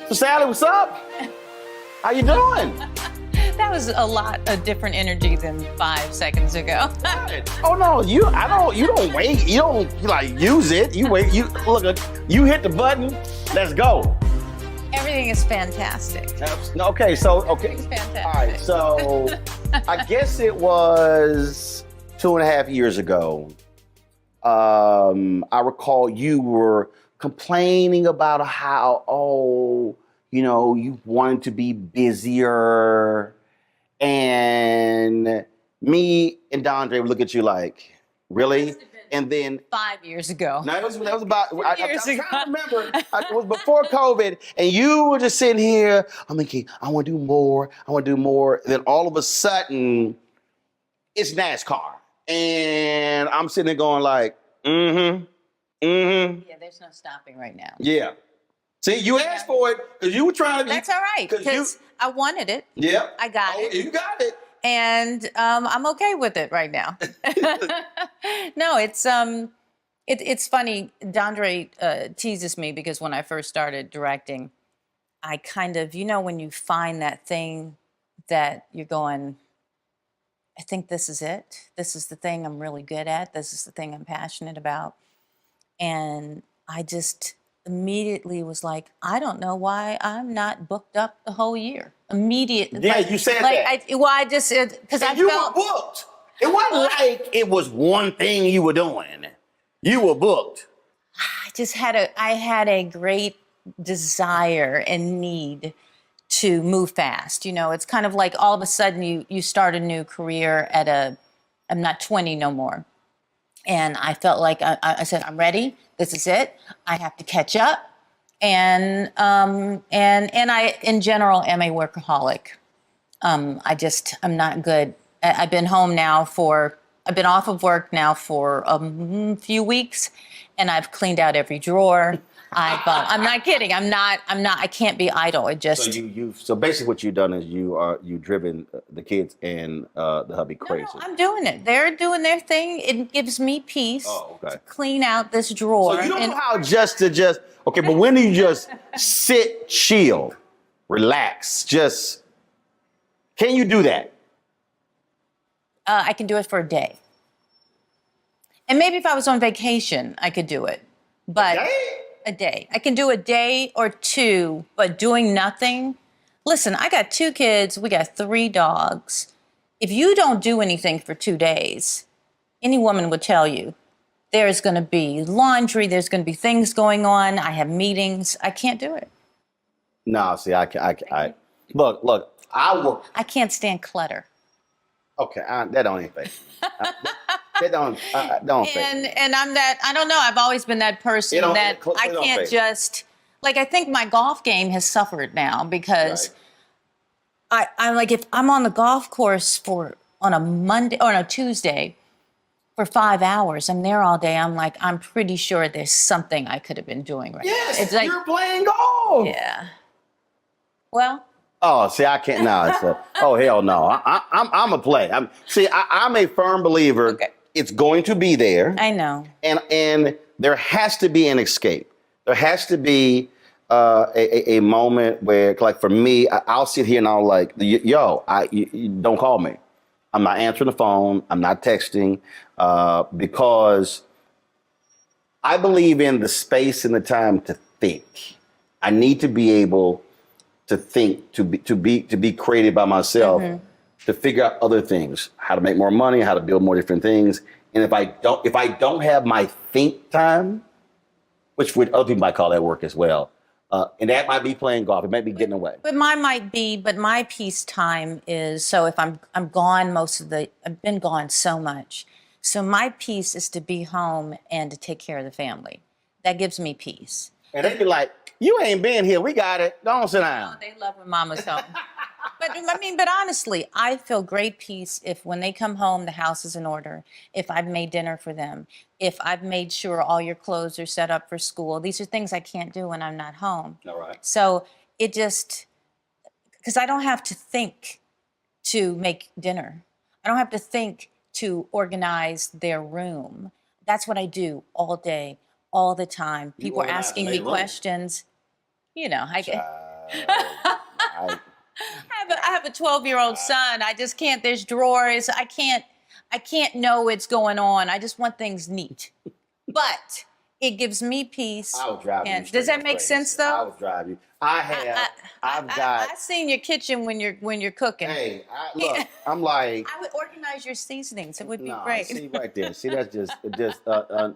So Salli, what's up? How you doing? That was a lot of different energy than 5 seconds ago. Oh no, you don't wait. You don't like use it. You wait. You look. You hit the button. Let's go. Everything is fantastic. Okay, so okay. Everything's fantastic. All right, so I guess it was 2.5 years ago. I recall you were complaining about how you wanted to be busier, and me and Dondre would look at you like, really? And then 5 years ago. no, that was about. I'm Years trying ago. to remember. It was before COVID, and you were just sitting here. I'm thinking, I want to do more. I want to do more. And then all of a sudden, it's NASCAR, and I'm sitting there going like, Yeah, there's no stopping right now. yeah. See, you asked for it because you were trying to be. That's all right, because I wanted it. Yeah. I got it. You got it. And I'm okay with it right now. No, it's funny. Dondre teases me because when I first started directing, I kind of, when you find that thing that you're going, I think this is it. This is the thing I'm really good at. This is the thing I'm passionate about. And I just immediately was like, I don't know why I'm not booked up the whole year. Immediately. Yeah, you said that. I just said, because I you felt. were booked. It wasn't like it was one thing you were doing. You were booked. I had a great desire and need to move fast. It's kind of like all of a sudden you start a new career I'm not 20 no more. And I felt like I said, I'm ready. This is it. I have to catch up. And I, in general, am a workaholic. I'm not good. I've been off of work now for a few weeks, and I've cleaned out every drawer. I'm not kidding. I can't be idle. It just. So basically what you've done is you've driven the kids and the hubby crazy. No, I'm doing it. They're doing their thing. It gives me peace to clean out this drawer. So you don't know how okay, but when do you just sit, chill, relax, can you do that? I can do it for a day. And maybe if I was on vacation, I could do it. But a day. I can do a day or two, but doing nothing. Listen, I got 2 kids. We got 3 dogs. If you don't do anything for 2 days, any woman would tell you, there's going to be laundry. There's going to be things going on. I have meetings. I can't do it. No, see, look, I work. I can't stand clutter. Okay, that don't even faze me. That don't faze me. And I'm that, I don't know, I've always been that person that I can't just, like, I think my golf game has suffered now because I'm like, if I'm on the golf course on a Monday or on a Tuesday for 5 hours, I'm there all day, I'm like, I'm pretty sure there's something I could have been doing right now. Yes, like, you're playing golf. Yeah. Well. Oh, see, I can't now. Oh, hell no. I'm a play. I'm a firm believer. Okay. It's going to be there. I know. And there has to be an escape. There has to be a moment where, like for me, I'll sit here and I'll like, yo, you don't call me. I'm not answering the phone. I'm not texting because I believe in the space and the time to think. I need to be able to think, to be creative by myself, to figure out other things, how to make more money, how to build more different things. And if I don't have my think time, which other people might call that work as well, and that might be playing golf, it might be getting away. But my peace time is, so if I'm gone I've been gone so much. So my peace is to be home and to take care of the family. That gives me peace. And they'd be like, you ain't been here. We got it. Don't sit down. Oh, they love when mama's home. But honestly, I feel great peace if when they come home, the house is in order. If I've made dinner for them. If I've made sure all your clothes are set up for school. These are things I can't do when I'm not home. All right. So it just, because I don't have to think to make dinner. I don't have to think to organize their room. That's what I do all day, all the time. People are asking me questions. You know, I, I have a 12-year-old son. I just can't. There's drawers. I can't know what's going on. I just want things neat. But it gives me peace. I would drive you And straight does that up make crazy. sense though? I would drive you. I've got. I've seen your kitchen when you're cooking. Hey, look, I'm like, I would organize your seasonings. It would be no, great. see right there. See, that's just probably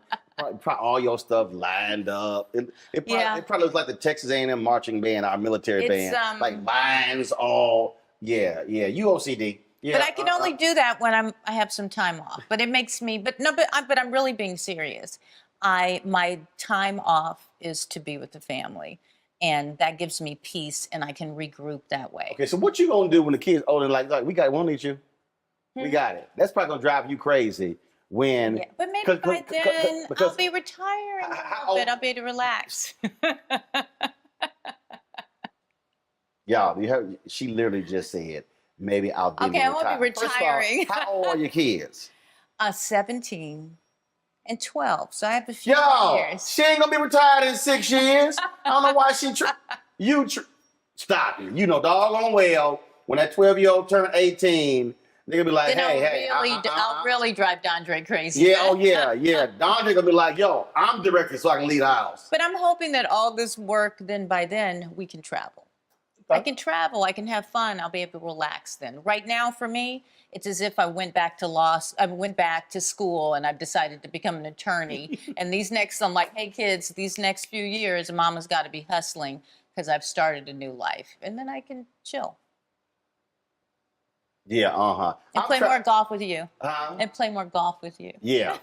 all your stuff lined up. It probably looks like the Texas A&M marching band, our military band, like lines all. Yeah, you OCD. Yeah, but I can only do that when I have some time off. But it makes me. But I'm really being serious. My time off is to be with the family. And that gives me peace, and I can regroup that way. Okay, so what you gonna do when the kids older? Like we won't need you. We got it. That's probably gonna drive you crazy when. Yeah, but maybe by then I'll be retiring a little bit. I'll be able to relax. Y'all, you heard, she literally just said, maybe I'll be okay, I won't be retiring. First of all, how old are your kids? 17 and 12. So I have a few years. She ain't gonna be retired in 6 years. I don't know why she. Stop it. You know doggone well when that 12-year-old turn 18, they're gonna be like, hey, I'll really drive Dondre crazy. Yeah, yeah. Dondre gonna be like, yo, I'm directing so I can lead the house. But I'm hoping that all this work, then by then we can travel. I can travel. I can have fun. I'll be able to relax then. Right now, for me, it's as if I went back to school and I've decided to become an attorney. And I'm like, hey, kids, these next few years, mama's got to be hustling because I've started a new life. And then I can chill. Yeah, And play more golf with you. And play more golf with you. Yeah,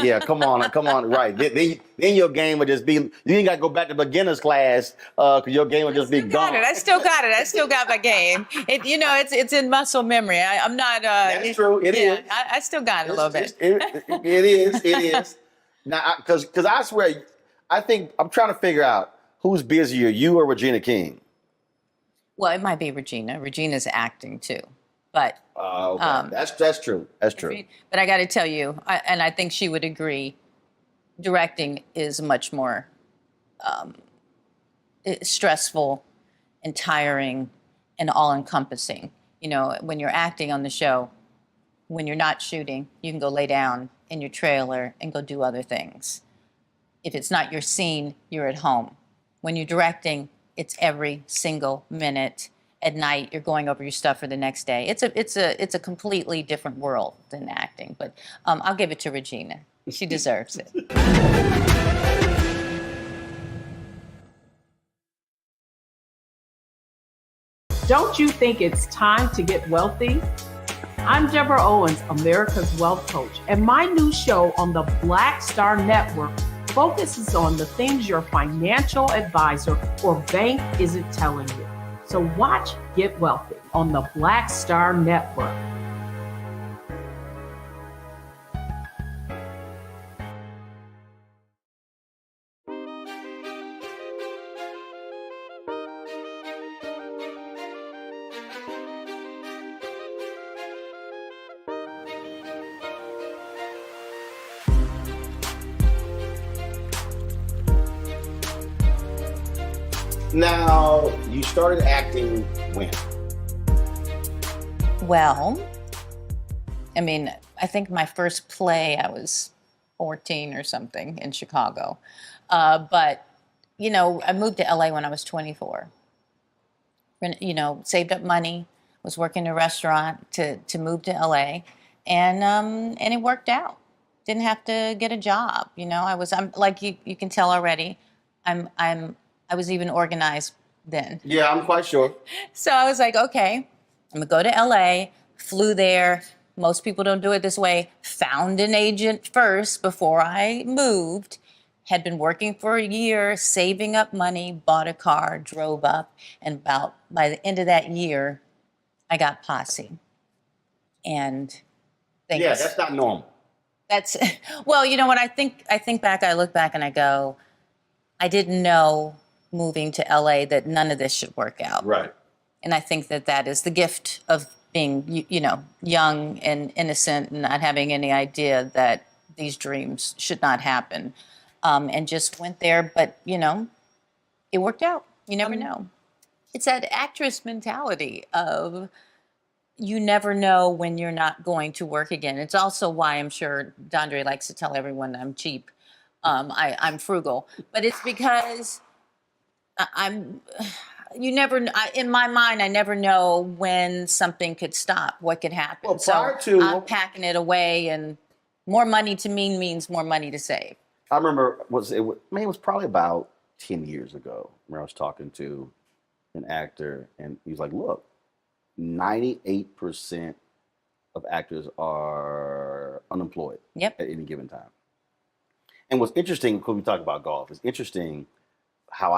yeah. Come on, right. Then your game would just be. You ain't got to go back to beginner's class because your game would just be gone. I still got it. I still got my game. It's in muscle memory. I'm not. That's true. It is. I still got it a little bit. It is. Now, because I swear, I think I'm trying to figure out who's busier, you or Regina King. Well, it might be Regina. Regina's acting too. But okay. That's true. That's true. But I got to tell you, and I think she would agree, directing is much more stressful and tiring and all-encompassing. You know, when you're acting on the show, when you're not shooting, you can go lay down in your trailer and go do other things. If it's not your scene, you're at home. When you're directing, it's every single minute. At night, you're going over your stuff for the next day. It's a completely different world than acting. But I'll give it to Regina. She deserves it. Don't you think it's time to get wealthy? I'm Deborah Owens, America's Wealth Coach, and my new show on the Black Star Network focuses on the things your financial advisor or bank isn't telling you. So watch Get Wealthy on the Black Star Network. Now, you started acting when? Well, I mean, I think my first play, I was 14 or something in Chicago. But, you know, I moved to LA when I was 24. You know, saved up money, was working in a restaurant to move to LA, and it worked out. Didn't have to get a job. You know, I'm like you can tell already. I was even organized then. Yeah, I'm quite sure. So I was like, okay, I'm gonna go to LA, flew there. Most people don't do it this way. Found an agent first before I moved. Had been working for a year, saving up money, bought a car, drove up, and by the end of that year, I got posse. And that's not normal. Well, you know, when I think back, I look back and I go, I didn't know moving to LA that none of this should work out. Right. And I think that is the gift of being, you know, young and innocent and not having any idea that these dreams should not happen. And just went there. But, you know, it worked out. You never know. It's that actress mentality of you never know when you're not going to work again. It's also why I'm sure Dondre likes to tell everyone I'm cheap. I'm frugal, but it's because I'm. You never. In my mind, I never know when something could stop. What could happen? Well, So prior to- I'm packing it away, and more money to me means more money to save. I remember it was probably about 10 years ago where I was talking to an actor, and he was like, "Look, 98% of actors are unemployed Yep. at any given time." And what's interesting, because we talk about golf, it's interesting how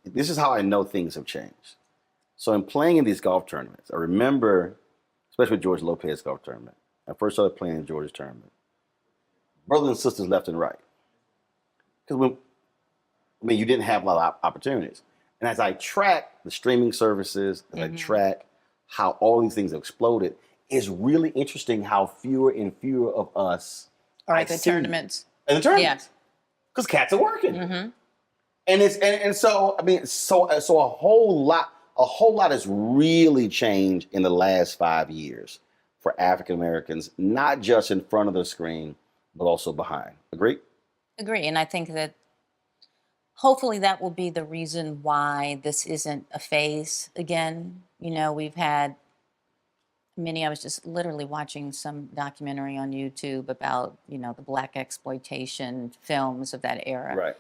this is how I know things have changed. So in playing in these golf tournaments, I remember, especially with George Lopez golf tournament, I first started playing in George's tournament. Brothers and sisters left and right. Because you didn't have a lot of opportunities. And as I track the streaming services, as I track how all these things have exploded, it's really interesting how fewer and fewer of us Or at the tournaments. in the tournaments. Yeah. Because cats are working. And so a whole lot has really changed in the last 5 years for African Americans, not just in front of the screen, but also behind. Agree? Agree. And I think that hopefully that will be the reason why this isn't a phase again. You know, we've had I was just literally watching some documentary on YouTube about, you know, the Black exploitation films of that era. Right.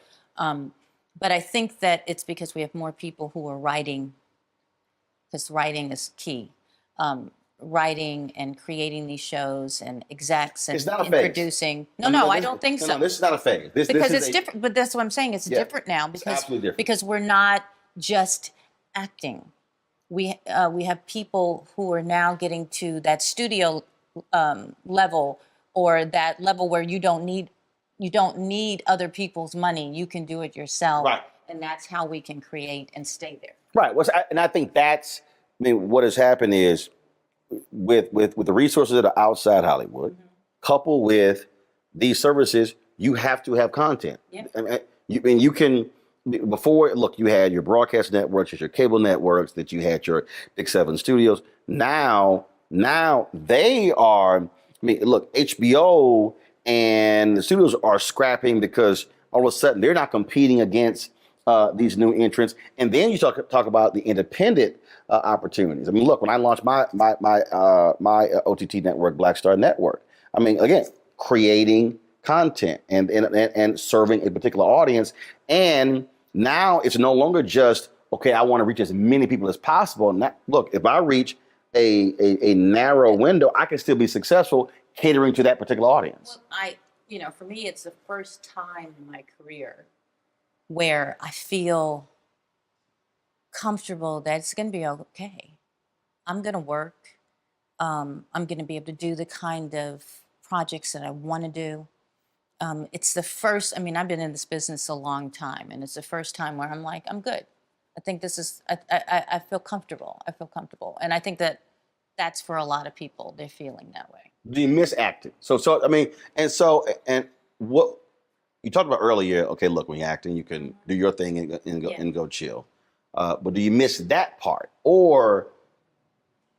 But I think that it's because we have more people who are writing, because writing is key. Writing and creating these shows and execs and, It's not a and phase. producing. No, I don't think so. No, this is not a phase. Because it's different. But that's what I'm saying. It's different now absolutely different. because we're not just acting. We have people who are now getting to that studio level, or that level where you don't need other people's money. You can do it yourself. Right. And that's how we can create and stay there. Right. And I think what has happened is with the resources that are outside Hollywood, coupled with these services, you have to have content. Yeah. You can. Before, look, you had your broadcast networks, your cable networks, that you had your Big Seven studios. Now they are. Look, HBO and the studios are scrapping because all of a sudden they're not competing against these new entrants. And then you talk about the independent opportunities. Look, when I launched my OTT network, Black Star Network, again, creating content and serving a particular audience. And now it's no longer just, okay, I want to reach as many people as possible. Now, look, if I reach a narrow window, I can still be successful catering to that particular audience. Well, for me, it's the first time in my career where I feel comfortable that it's going to be okay. I'm going to work. I'm going to be able to do the kind of projects that I want to do. It's the first, I've been in this business a long time, and it's the first time where I'm like, I'm good. I think this is, I feel comfortable. I feel comfortable. And I think that that's for a lot of people. They're feeling that way. Do you miss acting? And what you talked about earlier, okay, look, when you're acting, you can do your thing and go chill. But do you miss that part? Or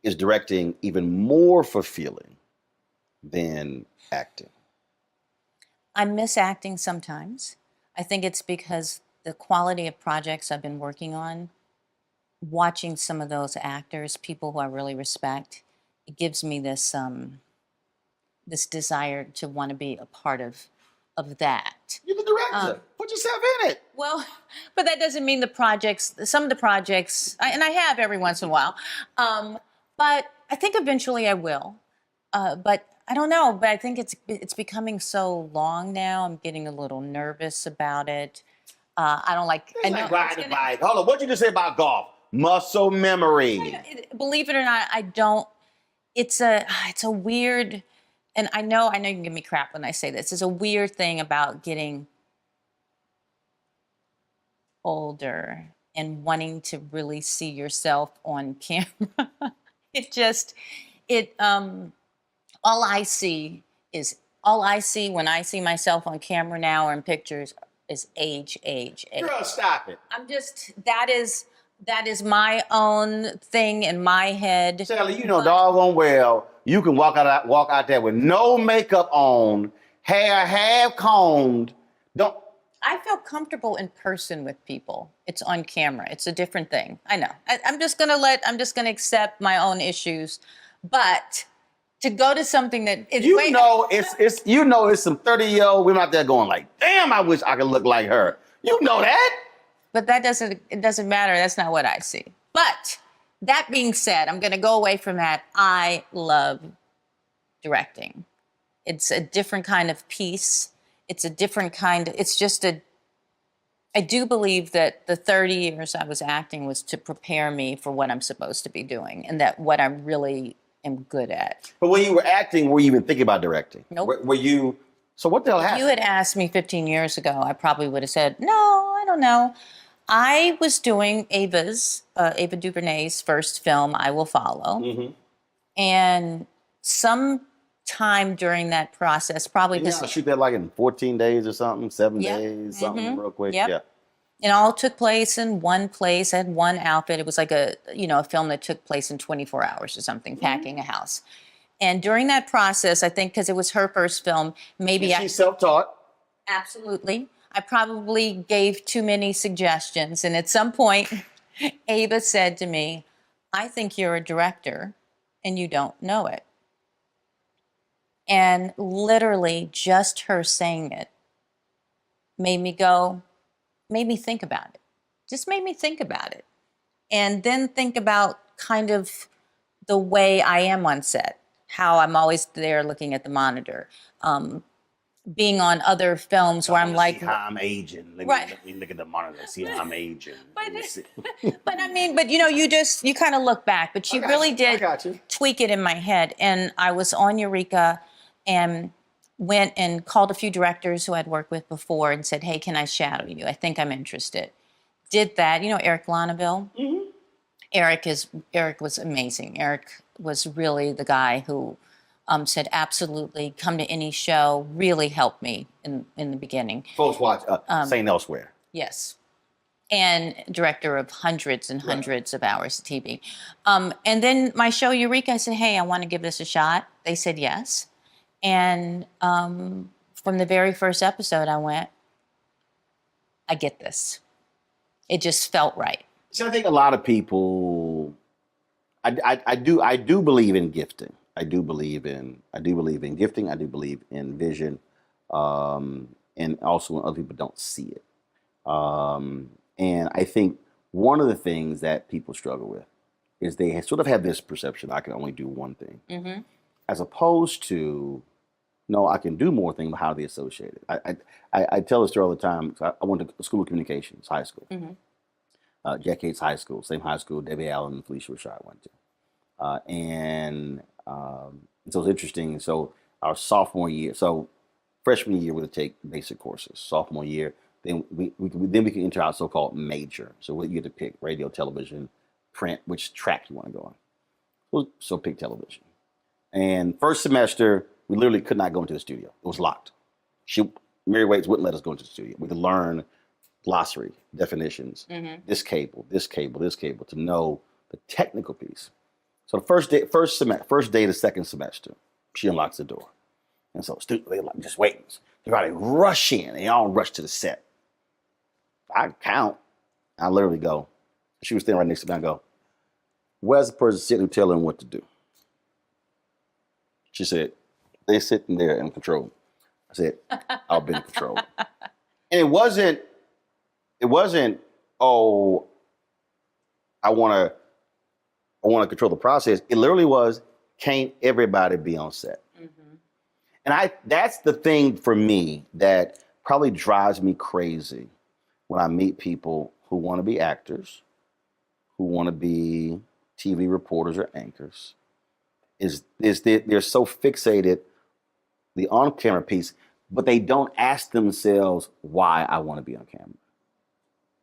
is directing even more fulfilling than acting? I miss acting sometimes. I think it's because the quality of projects I've been working on, watching some of those actors, people who I really respect, it gives me this this desire to want to be a part of that. You're the director. Put yourself in it. Well, but that doesn't mean some of the projects, and I have every once in a while, but I think eventually I will. But I don't know, but I think it's becoming so long now. I'm getting a little nervous about it. I don't like. It's like riding a bike. Hold on, what did you just say about golf? Muscle memory. Believe it or not, I don't. It's a weird, and I know you can give me crap when I say this. It's a weird thing about getting older and wanting to really see yourself on camera. All I see when I see myself on camera now or in pictures is age. Girl, stop it. That is my own thing in my head. Sally, you know doggone well you can walk out there with no makeup on, hair half combed. Don't. I feel comfortable in person with people. It's on camera. It's a different thing. I know. I'm just gonna accept my own issues, but to go to something that it's it's some 30-year-old women out there going like, damn, I wish I could look like her. You know that. But it doesn't matter. That's not what I see. But that being said, I'm going to go away from that. I love directing. It's a different kind of piece. It's a different kind. I do believe that the 30 years I was acting was to prepare me for what I'm supposed to be doing and that what I really am good at. But when you were acting, were you even thinking about directing? Nope. Were you? So what the hell happened? If you had asked me 15 years ago, I probably would have said, no, I don't know. I was doing Ava DuVernay's first film, I Will Follow. Mm-hmm. And some time during that process, probably Didn't you shoot that like in 14 days or something, 7 days, something real quick. Yep. Yeah. It all took place in one place. I had one outfit. It was like a film that took place in 24 hours or something, packing a house. And during that process, I think because it was her first film, maybe she's self-taught. Absolutely. I probably gave too many suggestions. And at some point, Ava said to me, I think you're a director and you don't know it. And literally just her saying it made me think about it. Just made me think about it. And then think about kind of the way I am on set, how I'm always there looking at the monitor. Being on other films where I'm like, see how I'm aging. Let me look at the monitor, see how I'm aging. But you kind of look back, but you really did tweak it in my head. And I was on Eureka and went and called a few directors who I'd worked with before and said, hey, can I shadow you? I think I'm interested. Did that. You know Eric Lonneville? Mm-hmm. Eric was amazing. Eric was really the guy who said, absolutely, come to any show, really helped me in the beginning. Folks watch St. Elsewhere. Yes. And director of hundreds and hundreds of hours of TV. And then my show, Eureka, I said, hey, I want to give this a shot. They said yes. And from the very first episode, I went, I get this. It just felt right. So I think a lot of people, I do believe in gifting. I do believe in gifting. I do believe in vision, and also when other people don't see it. And I think one of the things that people struggle with is they sort of have this perception: I can only do one thing, as opposed to, no, I can do more things. But how are they associated? I tell this story all the time. I went to School of Communications, high school, Jack Yates High School, same high school Debbie Allen and Felicia Rashad went to, so it's interesting. So our sophomore year, so freshman year we would take basic courses. Sophomore year, then we can enter our so-called major. So you get to pick radio, television, print, which track you want to go on. So pick television. And first semester, we literally could not go into the studio. It was locked. Mary Waits wouldn't let us go into the studio. We could learn glossary, definitions, this cable, to know the technical piece. So the first day of the second semester, she unlocks the door. And so students, they're like just waiting. They're probably rush in. They all rush to the set. I count. I literally go. She was standing right next to me. I go, where's the person sitting who telling them what to do? She said, they're sitting there in control. I said, I'll be in control. And it wasn't, oh, I want to control the process. It literally was, can't everybody be on set? And that's the thing for me that probably drives me crazy when I meet people who want to be actors, who want to be TV reporters or anchors, is that they're so fixated the on-camera piece, but they don't ask themselves why I want to be on camera.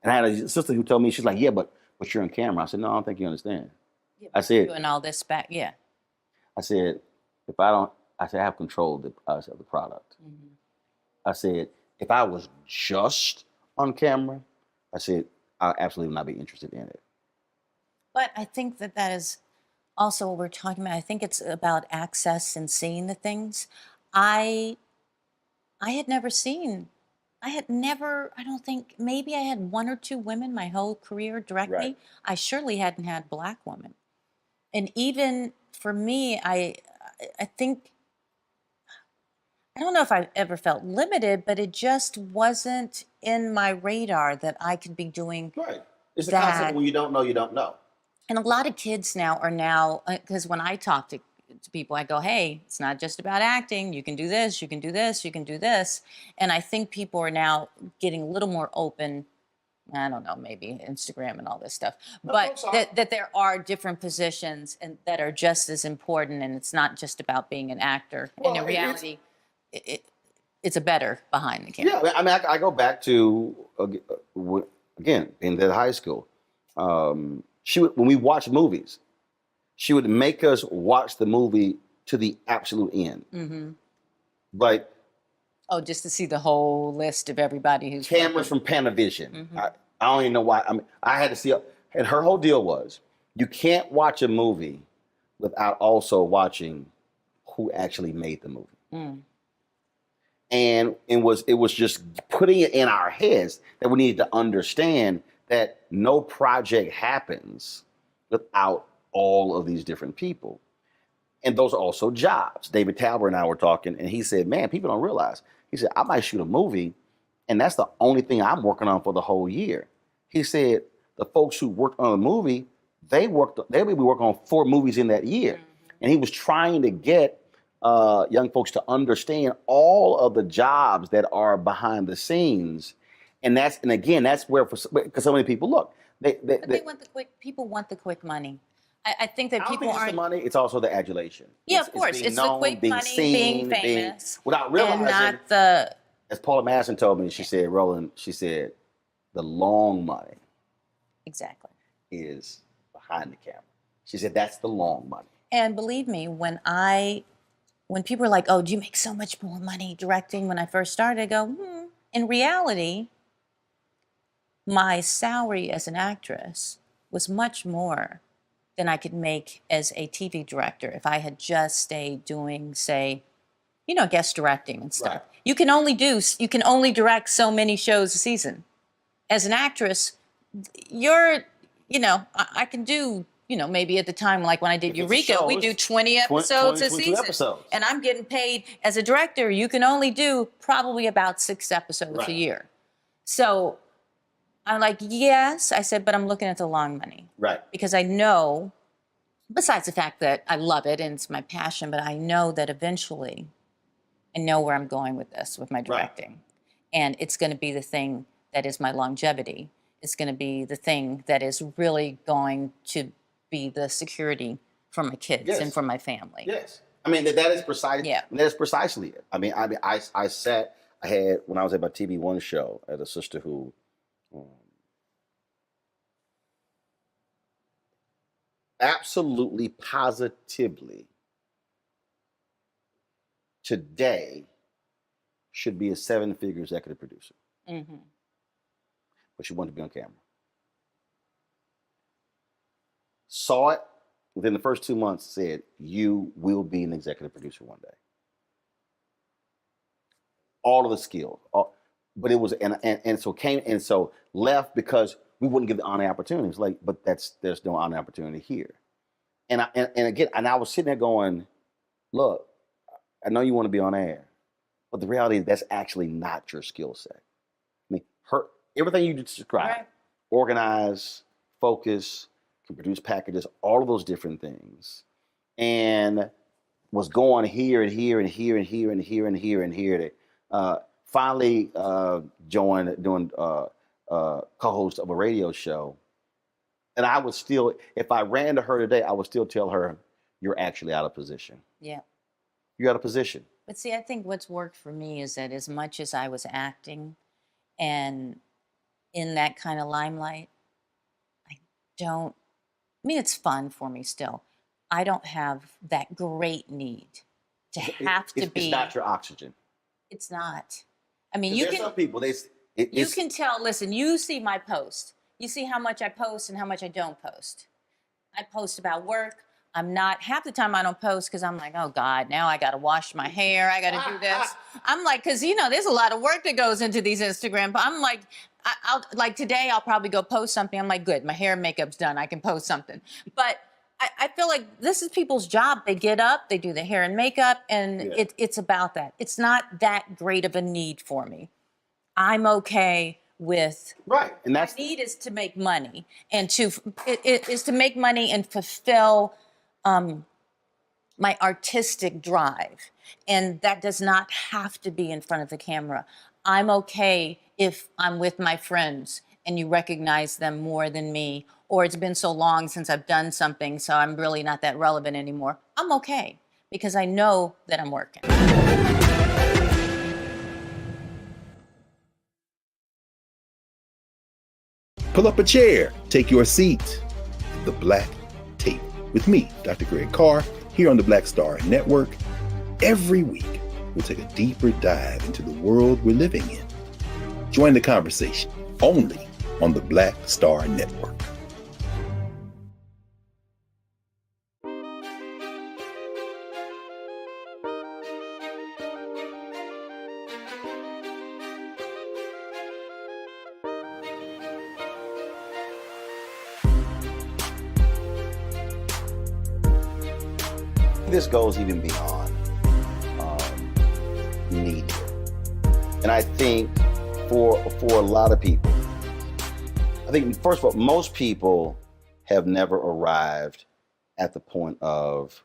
And I had a sister who told me, she's like, yeah, but you're on camera. I said, no, I don't think you understand. Yeah, I said, doing all this back, yeah. I said, I have control of the product. I said, if I was just on camera, I said, I absolutely would not be interested in it. But I think that that is also what we're talking about. I think it's about access and seeing the things. I I had never seen, I had never, I don't think, maybe I had one or two women my whole career direct Right. me. I surely hadn't had Black women. And even for me, I think, I don't know if I ever felt limited, but it just wasn't in my radar that I could be doing Right. It's the concept that. when you don't know, you don't know. And a lot of kids now are now, because when I talk to people, I go, hey, it's not just about acting. You can do this, you can do this, you can do this. And I think people are now getting a little more open. I don't know, maybe Instagram and all this stuff, but that there are different positions and that are just as important. And it's not just about being an actor. Well, And in reality, it's a better behind the camera. Yeah, I mean, I go back to again in the high school. She would, when we watched movies, she would make us watch the movie to the absolute end. Mm-hmm. Like, oh, just to see the whole list of everybody who's cameras working. from Panavision. Mm-hmm. I don't even know why. I mean, I had to see, and her whole deal was you can't watch a movie without also watching who actually made the movie. Mm. And it was just putting it in our heads that we needed to understand that no project happens without all of these different people. And those are also jobs. David Talbert and I were talking, and he said, man, people don't realize. He said, I might shoot a movie, and that's the only thing I'm working on for the whole year. He said, the folks who worked on the movie, they may be working on 4 movies in that year. Mm-hmm. And he was trying to get young folks to understand all of the jobs that are behind the scenes. And again, that's where, because so many people look. They want the quick, people want the quick money. I think that people aren't. It's the money, it's also the adulation. Yeah, of course. It's the quick money, being famous. Without realizing. And not the. As Paula Madison told me, she said, Roland, she said, the long money. Exactly. Is behind the camera. She said, that's the long money. And believe me, when people are like, oh, do you make so much more money directing when I first started? I go, in reality, my salary as an actress was much more than I could make as a TV director if I had just stayed doing, say, guest directing and stuff. Right. You can only direct so many shows a season. As an actress, I can do, maybe at the time, like when I did Eureka, we do 20 episodes a season. And I'm getting paid as a director. You can only do probably about 6 episodes a year. So I'm like, yes, I said, but I'm looking at the long money. Right. Because I know, besides the fact that I love it and it's my passion, but I know that eventually I know where I'm going with this, with my directing. Right. And it's going to be the thing that is my longevity. It's going to be the thing that is really going to be the security for my kids and for my family. Yes. I mean, that is precisely, that is precisely it. I had, when I was at my TV One show, I had a sister who, absolutely, positively, today should be a 7-figure executive producer. Mm-hmm. But she wanted to be on camera. Saw it within the first 2 months, said, you will be an executive producer one day. All of the skills. But it was, and so left because we wouldn't give the honor opportunities. Like, but there's no honor opportunity here. And I was sitting there going, look, I know you want to be on air, but the reality is that's actually not your skill set. I mean, everything you just described, right. Organize, focus, can produce packages, all of those different things, and was going here and here and here and here and here and here and here. Finally joined doing co-host of a radio show. And I would still, if I ran to her today, I would still tell her, you're actually out of position. Yeah. You're out of position. But see, I think what's worked for me is that as much as I was acting and in that kind of limelight, it's fun for me still. I don't have that great need to have to be. It's not your oxygen. It's not. I mean, you can. Some people, you can tell, listen, you see my post. You see how much I post and how much I don't post. I post about work. I'm not, half the time I don't post because I'm like, oh God, now I got to wash my hair. I got to do this. I'm like, because, there's a lot of work that goes into these Instagram. But I'm like, I'll like today, I'll probably go post something. I'm like, good, my hair and makeup's done. I can post something. But I feel like this is people's job. They get up, they do the hair and makeup, and it's about that. It's not that great of a need for me. I'm okay with Right, and that's my need is to make money and it is to make money and fulfill my artistic drive, and that does not have to be in front of the camera. I'm okay if I'm with my friends and you recognize them more than me, or it's been so long since I've done something, so I'm really not that relevant anymore. I'm okay because I know that I'm working. Pull up a chair, take your seat. The Black Table with me, Dr. Greg Carr, here on the Black Star Network. Every week, we'll take a deeper dive into the world we're living in. Join the conversation only on the Black Star Network. this goes even beyond media. And I think for a lot of people, I think, first of all, most people have never arrived at the point of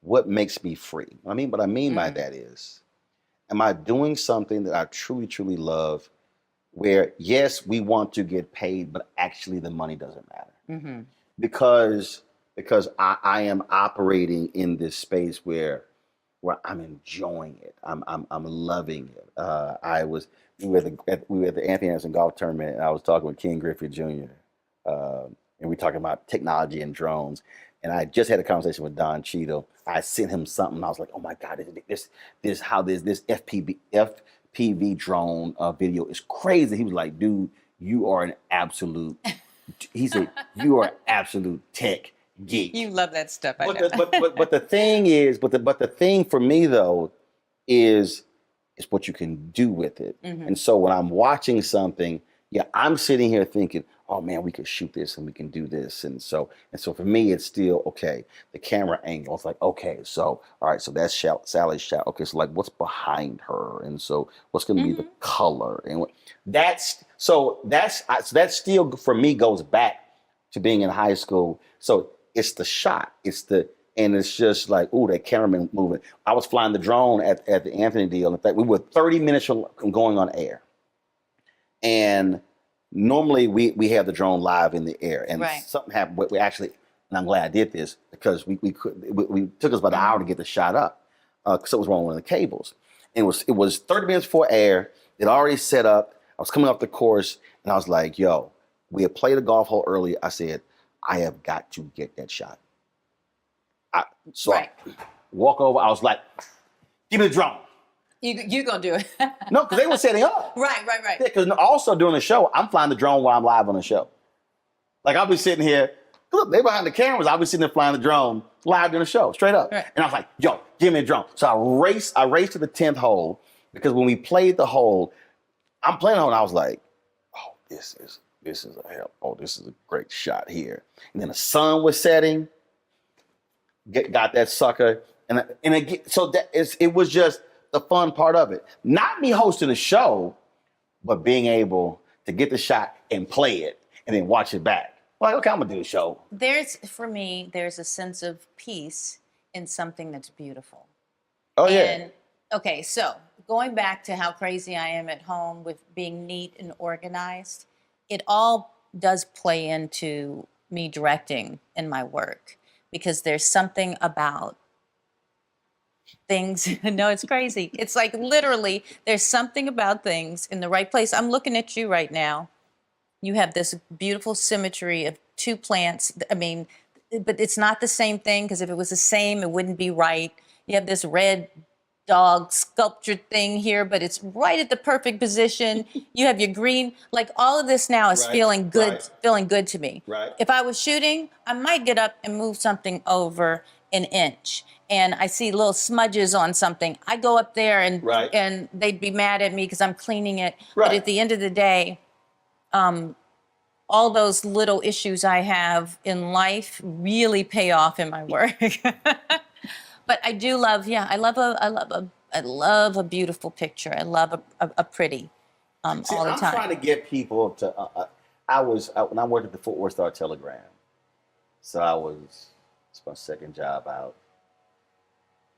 what makes me free. What I mean by that is, am I doing something that I truly, truly love where, yes, we want to get paid, but actually the money doesn't matter? Mm-hmm. Because I am operating in this space where I'm enjoying it. I'm loving it. We were at the Anthony Anderson golf tournament, and I was talking with Ken Griffey Jr. And we were talking about technology and drones. And I just had a conversation with Don Cheadle. I sent him something. And I was like, "Oh my God, this FPV drone video is crazy." He was like, "Dude, you are an absolute." He said, "You are an absolute tech geek." You love that stuff. I know. But the thing for me though is what you can do with it. Mm-hmm. And so when I'm watching something, I'm sitting here thinking, "Oh man, we could shoot this and we can do this." And so for me, it's still okay. The camera angle, it's like, okay, so all right, so that's Sally's shot. Okay, so like, what's behind her, and so what's going to be the color, and that's still for me goes back to being in high school. So it's the shot, and it's just like, ooh, that cameraman moving. I was flying the drone at the Anthony deal. In fact, we were 30 minutes from going on air. And normally we have the drone live in the air, and something happened. We actually, and I'm glad I did this because we took us about an hour to get the shot up because it was wrong with one of the cables. And it was 30 minutes before air. It already set up. I was coming off the course, and I was like, "Yo, we had played a golf hole earlier." I said, "I have got to get that shot." I walk over. I was like, "Give me the drone." You gonna do it? No, because they were setting up. Right. Because also during the show, I'm flying the drone while I'm live on the show. Like I'll be sitting here, look, they behind the cameras. I'll be sitting there flying the drone live during the show, straight up. Right. And I was like, "Yo, give me a drone." So I raced to the 10th hole because when we played the hole, I'm playing the hole and I was like, "Oh, this is a great shot here." And then the sun was setting. Got that sucker, and again, so it was just the fun part of it. Not me hosting a show, but being able to get the shot and play it and then watch it back. Like, okay, I'm gonna do a show. For me, there's a sense of peace in something that's beautiful. Oh yeah. And okay, so going back to how crazy I am at home with being neat and organized, it all does play into me directing in my work because there's something about things. No, it's crazy. It's like literally there's something about things in the right place. I'm looking at you right now. You have this beautiful symmetry of two plants. I mean, but it's not the same thing because if it was the same, it wouldn't be right. You have this red dog sculptured thing here, but it's right at the perfect position. You have your green, like all of this now is feeling good to me. Right. If I was shooting, I might get up and move something over an inch, and I see little smudges on something. I go up there and they'd be mad at me because I'm cleaning it. But at the end of the day, all those little issues I have in life really pay off in my work. But I do love, I love a beautiful picture. I love a pretty all the time. I'm trying to get people to. When I worked at the Fort Worth Star Telegram, so it's my second job out,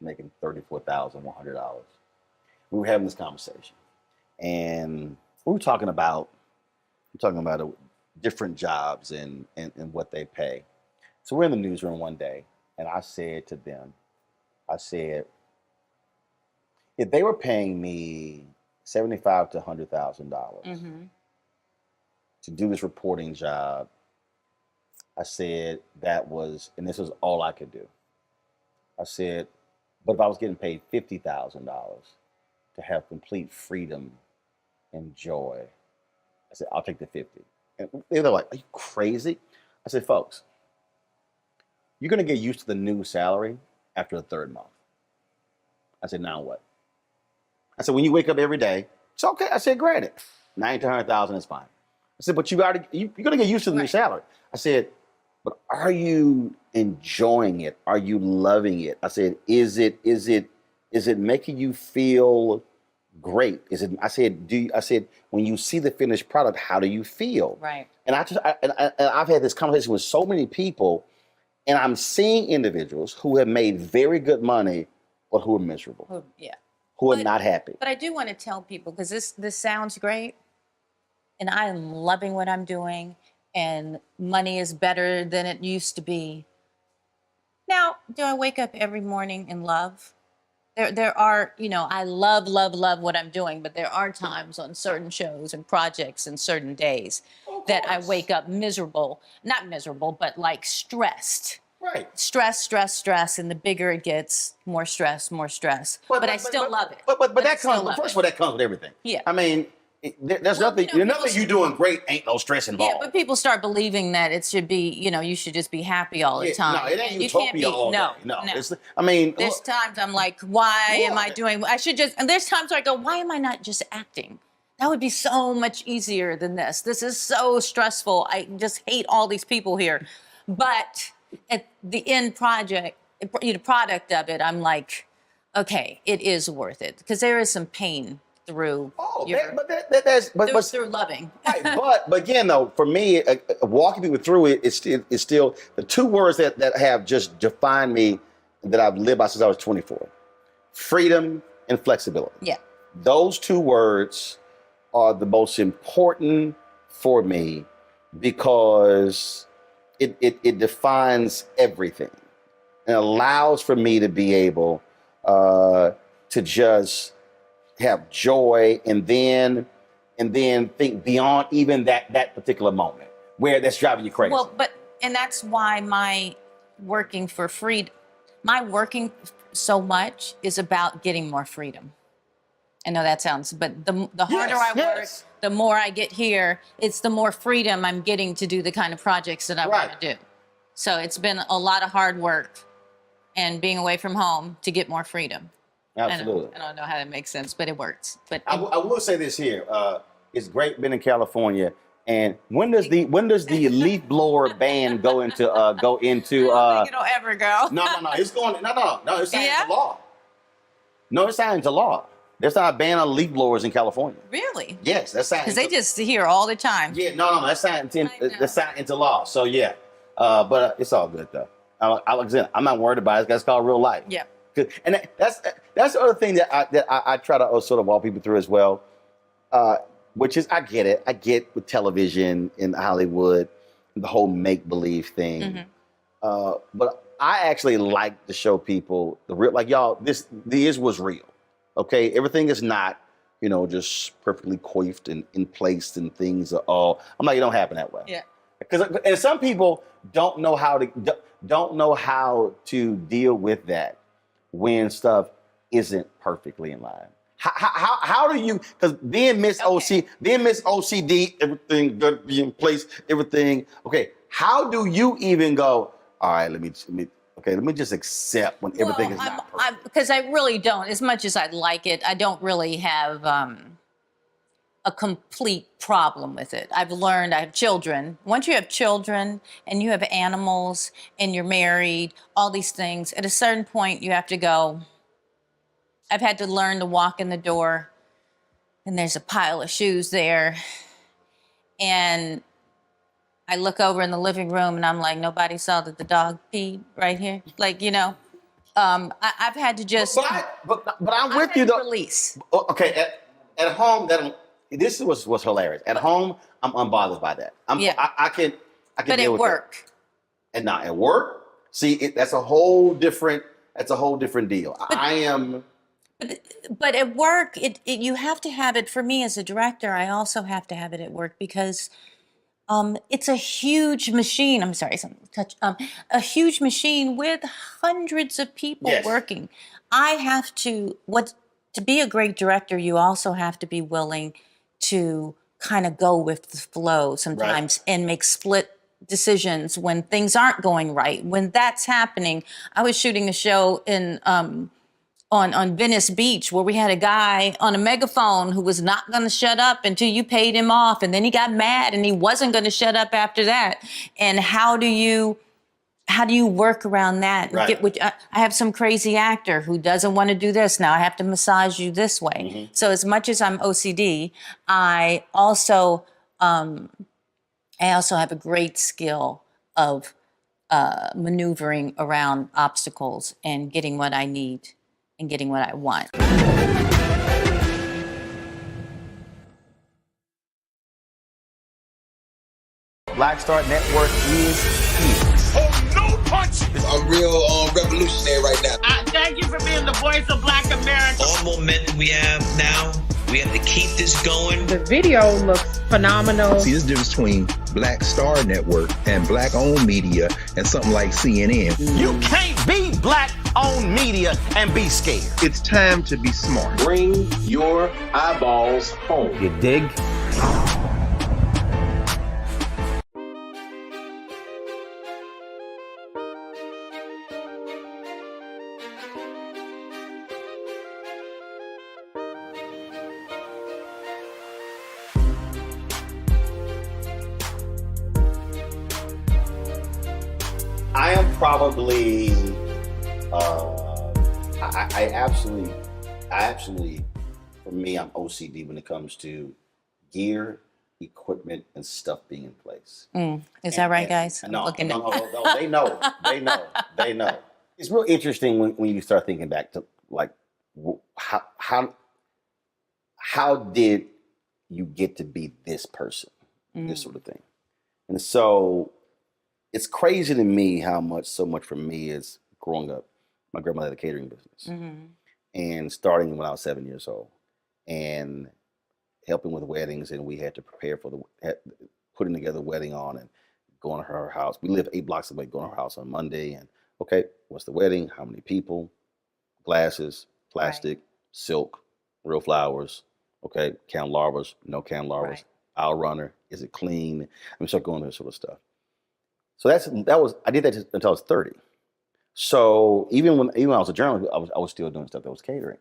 making $34,100. We were having this conversation, and we were talking about different jobs and what they pay. So we're in the newsroom one day, and I said to them, if they were paying me $75,000 to $100,000 to do this reporting job, I said and this was all I could do. I said, but if I was getting paid $50,000 to have complete freedom and joy, I said, I'll take the 50. And they were like, are you crazy? I said, folks, you're going to get used to the new salary after the third month. I said, now what? I said, when you wake up every day, it's okay. I said, granted, 90 to 100,000 is fine. I said, but you're going to get used to the new salary. I said, but are you enjoying it? Are you loving it? I said, is it making you feel great? I said, when you see the finished product, how do you feel? Right. And I've had this conversation with so many people, and I'm seeing individuals who have made very good money, but who are miserable. Who are not happy. But I do want to tell people, because this sounds great, and I am loving what I'm doing, and money is better than it used to be. Now, do I wake up every morning in love? There are, I love what I'm doing, but there are times on certain shows and projects and certain days that I wake up miserable. Not miserable, but like stressed. Right. Stress, and the bigger it gets, more stress. But I still love it. But that comes, first of all, that comes with everything. Yeah. I mean, there's nothing you doing great, ain't no stress involved. Yeah, but people start believing that it should be, you should just be happy all the time. No, it ain't you utopia can't be, all no, day. No. No. There's times I'm like, why am I doing, and there's times where I go, why am I not just acting? That would be so much easier than this. This is so stressful. I just hate all these people here. But at the end product of it, I'm like, okay, it is worth it. Because there is some pain through through loving. Right, but again, though, for me, walking people through it is still the two words that have just defined me, that I've lived by since I was 24: freedom and flexibility. Yeah, those two words are the most important for me, because it defines everything and allows for me to be able to just have joy, and then think beyond even that particular moment where that's driving you crazy. Well, and that's why my working so much is about getting more freedom. I know that sounds, but the harder I work, the more I get here, it's the more freedom I'm getting to do the kind of projects that I want to do. So it's been a lot of hard work and being away from home to get more freedom. Absolutely. I don't know how that makes sense, but it works. But I will say this here: it's great being in California. And when does the leaf blower ban go into? I don't think it'll ever go. No. It's going. No. It's signed into law. No, it's signed into law. There's not a ban on leaf blowers in California. Really? Yes, that's signed. Because they just hear all the time. Yeah, no, that's signed into law. So yeah, but it's all good though. Alexander, I'm not worried about it. That's called real life. Yeah. And that's the other thing that I try to sort of walk people through as well, which is I get with television in Hollywood, the whole make-believe thing. Mm-hmm. But I actually like to show people the real, like, y'all, this was real. Okay, everything is not, just perfectly coiffed and in place, and things are all. I'm like, it don't happen that way. Yeah. And some people don't know how to deal with that when stuff isn't perfectly in line? How do you, because being Miss OCD, everything good, be in place, everything, okay, how do you even go, all right, let me just accept when everything is not perfect? Because I really don't, as much as I'd like it, I don't really have a complete problem with it. I've learned, I have children. Once you have children and you have animals and you're married, all these things, at a certain point you have to go, I've had to learn to walk in the door and there's a pile of shoes there. And I look over in the living room and I'm like, nobody saw that the dog peed right here. Like, I've had to just. But I'm with you though. Release. Okay, at home, this was hilarious. At home, I'm unbothered by that. I can but deal with work. that. And not at work. See, that's a whole different deal. I am. But at work, you have to have it. For me as a director, I also have to have it at work because it's a huge machine. I'm sorry, a huge machine with hundreds of people working. I have to be a great director. You also have to be willing to kind of go with the flow sometimes and make split decisions when things aren't going right. When that's happening, I was shooting a show in. On Venice Beach where we had a guy on a megaphone who was not going to shut up until you paid him off. And then he got mad and he wasn't going to shut up after that. And how do you work around that? Right. I have some crazy actor who doesn't want to do this. Now I have to massage you this way. Mm-hmm. So as much as I'm OCD, I also have a great skill of maneuvering around obstacles and getting what I need and getting what I want. Black Star Network is here. Oh, no punch! I'm real revolutionary right now. Thank you for being the voice of Black America. All momentum we have now, we have to keep this going. The video looks phenomenal. See, this difference between Black Star Network and black-owned media and something like CNN. You can't be black-owned media and be scared. It's time to be smart. Bring your eyeballs home. You dig? I am probably, I absolutely, for me, I'm OCD when it comes to gear, equipment, and stuff being in place. Is that right, guys? No, they know. It's real interesting when you start thinking back to like, how did you get to be this person, this sort of thing. And so it's crazy to me how so much for me is growing up. My grandmother had a catering business and starting when I was 7 years old and helping with weddings. And we had to prepare for putting together a wedding on and going to her house. We lived 8 blocks away, going to her house on Monday. And okay, what's the wedding? How many people? Glasses, plastic, silk, real flowers. Okay, candelabras, no candelabras. Right. Aisle runner, is it clean? I start going to this sort of stuff. So I did that until I was 30. So even when I was a journalist, I was still doing stuff that was catering.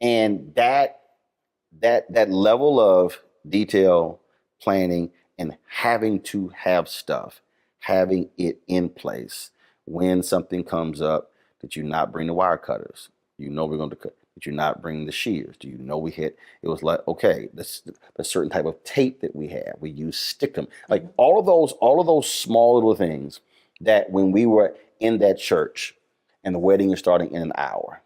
And that level of detail planning and having to have stuff, having it in place when something comes up, that you not bring the wire cutters. You know we're going to cut. That you not bring the shears. Do you know it was like, okay, this a certain type of tape that we have. We use stickum. Like all of those small little things that when we were in that church and the wedding is starting in an hour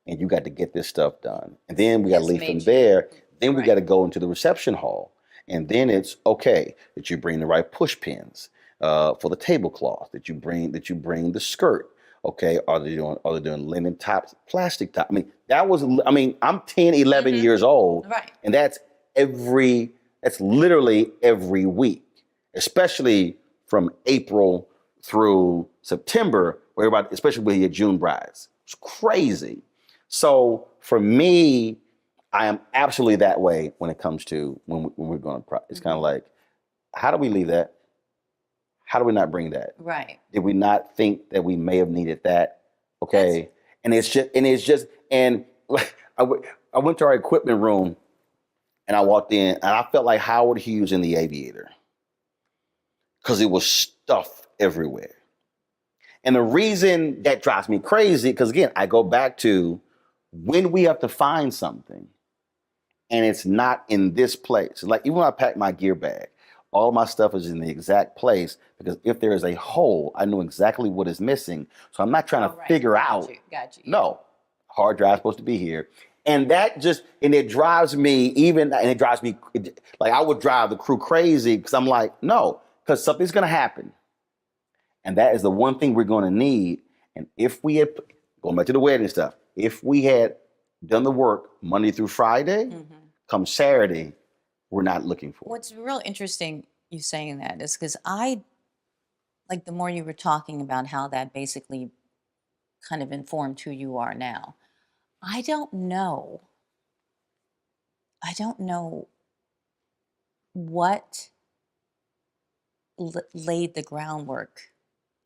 and you got to get this stuff done. And then we got to leave from there. Then we got to go into the reception hall. And then it's okay that you bring the right push pins for the tablecloth, that you bring the skirt. Okay, are they doing linen tops, plastic top? I'm 10, 11 years old. Right. And that's literally every week, especially from April through September, where everybody, especially with your June brides. It's crazy. So for me, I am absolutely that way when it comes to when we're going to. It's kind of like, how do we leave that? How do we not bring that? Right. Did we not think that we may have needed that? Okay, and it's just, and I went to our equipment room, and I walked in, and I felt like Howard Hughes in The Aviator, because it was stuff everywhere. And the reason that drives me crazy, because again, I go back to when we have to find something and it's not in this place. Like even when I pack my gear bag, all my stuff is in the exact place, because if there is a hole, I know exactly what is missing. So I'm not trying to figure out. Got you. No, hard drive supposed to be here. And that just, and it drives me like I would drive the crew crazy, because I'm like, no, because something's going to happen. And that is the one thing we're going to need. And if we had, going back to the wedding stuff, if we had done the work Monday through Friday, come Saturday, we're not looking for it. What's real interesting you saying that is because like the more you were talking about how that basically kind of informed who you are now, I don't know what laid the groundwork.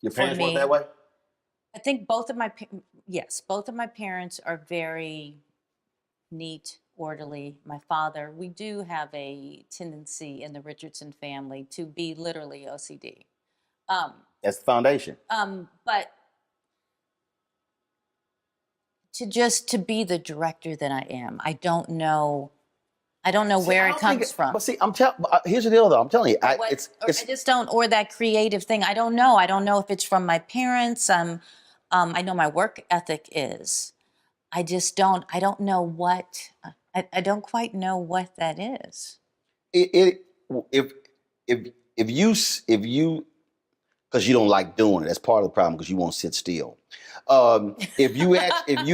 Your parents weren't that way? I think both of my parents are very neat, orderly. My father, we do have a tendency in the Richardson family to be literally OCD. That's the foundation. But to be the director that I am, I don't know where it comes from. But see, here's the deal though. I'm telling you, I just don't, or that creative thing. I don't know. I don't know if it's from my parents. I know my work ethic is. I don't know what, I don't quite know what that is. If you, because you don't like doing it, that's part of the problem, because you won't sit still. If you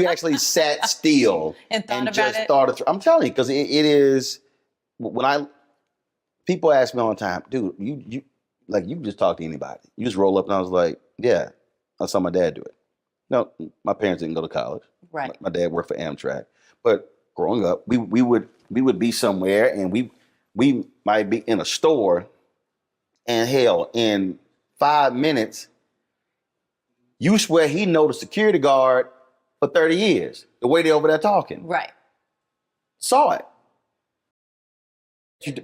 actually sat still and just thought it through, I'm telling you, because it is, people ask me all the time, dude, you can just talk to anybody. You just roll up, and I was like, yeah, I saw my dad do it. No, my parents didn't go to college. Right. My dad worked for Amtrak, but growing up, we would be somewhere, and we might be in a store, and hell, in 5 minutes, you swear he know the security guard for 30 years, the way they over there talking. Right. Saw it.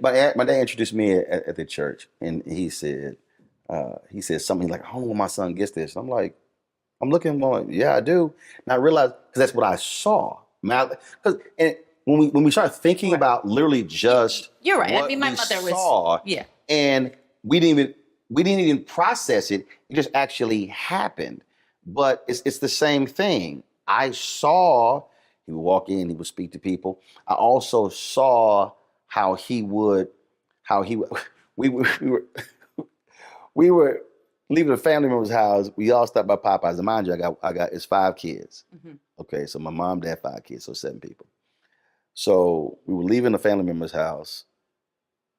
My dad introduced me at the church, and he said something like, I don't know when my son gets this. I'm like, I'm looking, like, yeah, I do. And I realized, because that's what I saw. Because when we start thinking about literally just you're right. what I mean, my we mother saw, yeah, and we didn't even process it. It just actually happened. But it's the same thing. I saw he would walk in, he would speak to people. I also saw how we were leaving a family member's house. We all stopped by Popeyes. And mind you, it's 5 kids. Mm-hmm. Okay, so my mom, dad, 5 kids, so 7 people. So we were leaving a family member's house.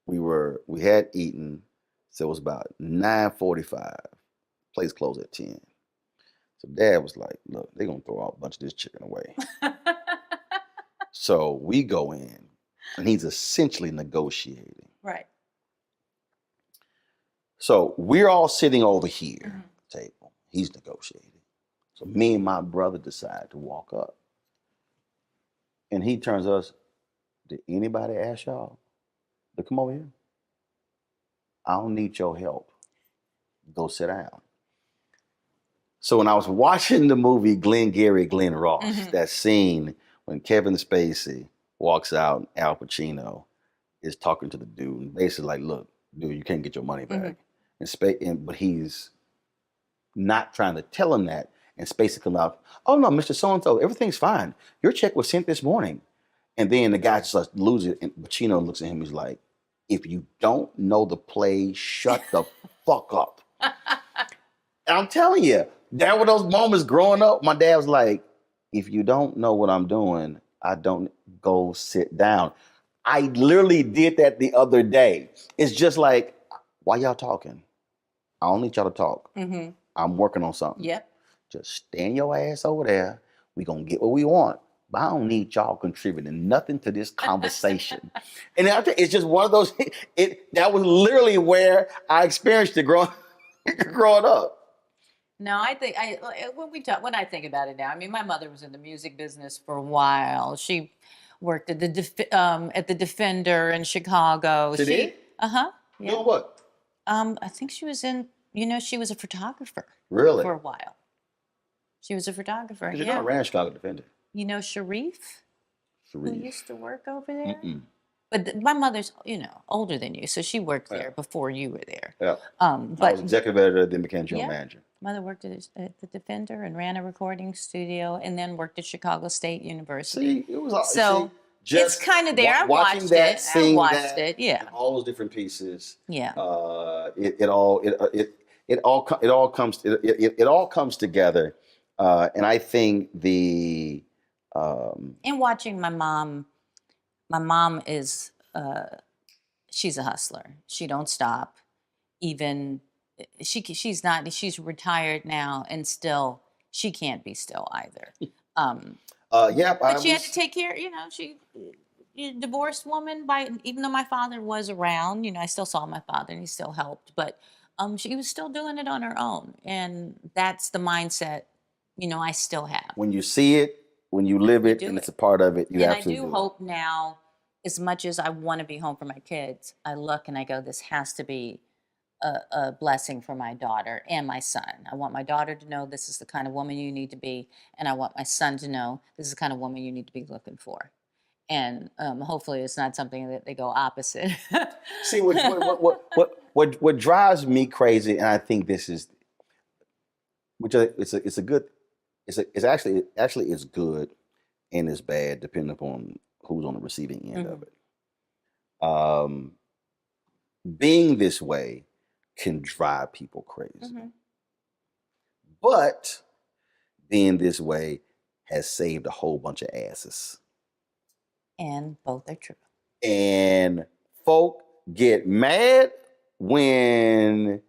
We had eaten, so it was about 9:45. Place closed at 10. So dad was like, look, they're gonna throw out a bunch of this chicken away. So we go in, and he's essentially negotiating. Right. So we're all sitting over here, table. He's negotiating. So me and my brother decide to walk up. And he turns to us, did anybody ask y'all to come over here? I don't need your help. Go sit down. So when I was watching the movie Glengarry Glen Ross, that scene when Kevin Spacey walks out and Al Pacino is talking to the dude, and basically like, look, dude, you can't get your money back. But he's not trying to tell him that. And Spacey comes out, oh no, Mr. So-and-so, everything's fine. Your check was sent this morning. And then the guy just like, loses it, and Pacino looks at him, he's like, if you don't know the play, shut the fuck up. And I'm telling you, there were those moments growing up. My dad was like, if you don't know what I'm doing, I don't go sit down. I literally did that the other day. It's just like, why y'all talking? I don't need y'all to talk. I'm working on something. Yep. Just stand your ass over there. We gonna get what we want. but I don't need y'all contributing nothing to this conversation. And I think it's just one of those, that was literally where I experienced it growing up. No, I think when I think about it now, I mean, my mother was in the music business for a while. She worked at the Defender in Chicago. She did? Uh-huh. Yeah. Doing what? I think she was she was a photographer. Really? For a while. She was a photographer. Because you know I ran Chicago Defender. You know Sharif? Who Sharif. used to work over there? Mm-mm. But my mother's, older than you, so she worked there before you were there. Yeah. But I was executive editor, then became general manager. Mother worked at the Defender and ran a recording studio, and then worked at Chicago State University. See, it was so. Just it's kind of there. I watching watched that, it. seeing I watched that, it. Yeah. and all those different pieces. Yeah. It all comes together, and I think and watching my mom is she's a hustler. She don't stop. Even she's retired now, and still she can't be still either. But she had to take care. She a divorced woman. Even though my father was around, I still saw my father and he still helped. But she was still doing it on her own, and that's the mindset. I still have. When you see it, when you live it, and it's a part of it, you absolutely do. And I do hope now, as much as I want to be home for my kids, I look and I go, this has to be a blessing for my daughter and my son. I want my daughter to know this is the kind of woman you need to be, and I want my son to know this is the kind of woman you need to be looking for. And hopefully it's not something that they go opposite. See, what drives me crazy, and I think this is, it's actually it's good and it's bad depending upon who's on the receiving end of it. Being this way can drive people crazy. But being this way has saved a whole bunch of asses. And both are true. And folk get mad when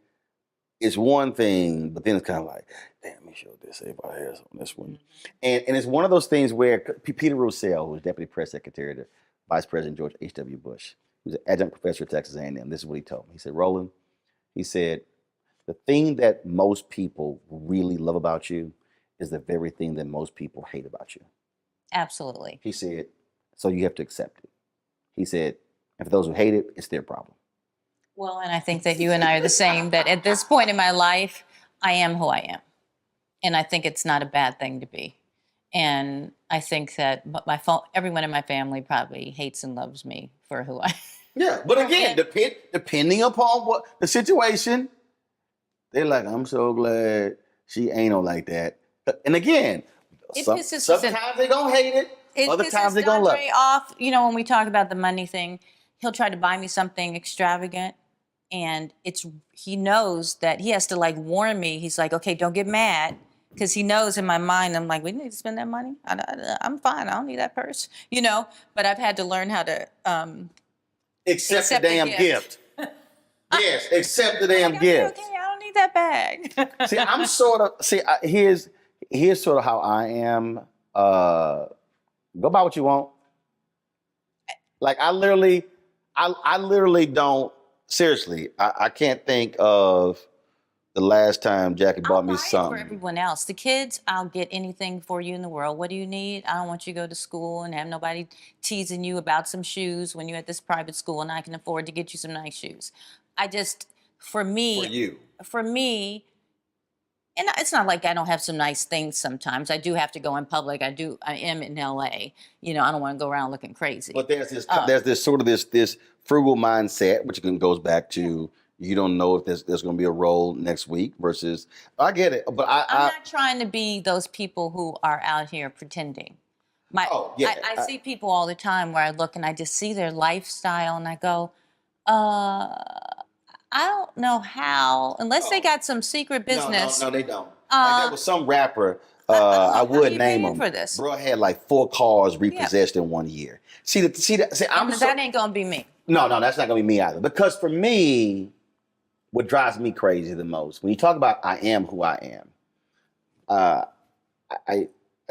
it's one thing, but then it's kind of like, damn, let me show this, everybody has on this one. And it's one of those things where Peter Roussel, who was Deputy Press Secretary to Vice President George H.W. Bush, he was an adjunct professor at Texas A&M. This is what he told me. He said, Roland, he said, the thing that most people really love about you is the very thing that most people hate about you. Absolutely. He said, so you have to accept it. He said, and for those who hate it, it's their problem. Well, and I think that you and I are the same, that at this point in my life, I am who I am. And I think it's not a bad thing to be. And I think that everyone in my family probably hates and loves me for who I am. Yeah, but again, depending upon what the situation, they're like, I'm so glad she ain't no like that. And again, sometimes they don't hate it. Other times they're going to love it. Off, when we talk about the money thing, he'll try to buy me something extravagant. And he knows that he has to warn me. He's like, okay, don't get mad. Because he knows in my mind, I'm like, we need to spend that money. I'm fine. I don't need that purse. But I've had to learn how to accept the damn gift. Yes, accept the damn gift. Okay, I don't need that bag. See, I'm here's sort of how I am. Go buy what you want. Like I literally don't. Seriously, I can't think of the last time Jackie bought me something. For everyone else, the kids, I'll get anything for you in the world. What do you need? I don't want you to go to school and have nobody teasing you about some shoes when you're at this private school, and I can afford to get you some nice shoes. For me, and it's not like I don't have some nice things sometimes. I do have to go in public. I am in LA. I don't want to go around looking crazy. But there's this frugal mindset, which goes back to you don't know if there's going to be a role next week versus, I get it. But I'm not trying to be those people who are out here pretending. I see people all the time where I look and I just see their lifestyle and I go, I don't know how, unless they got some secret business. No, they don't. There was some rapper, I would name him. For this? Bro had 4 cars repossessed in 1 year. That ain't gonna be me. No, that's not gonna be me either. Because for me, what drives me crazy the most, when you talk about I am who I am, I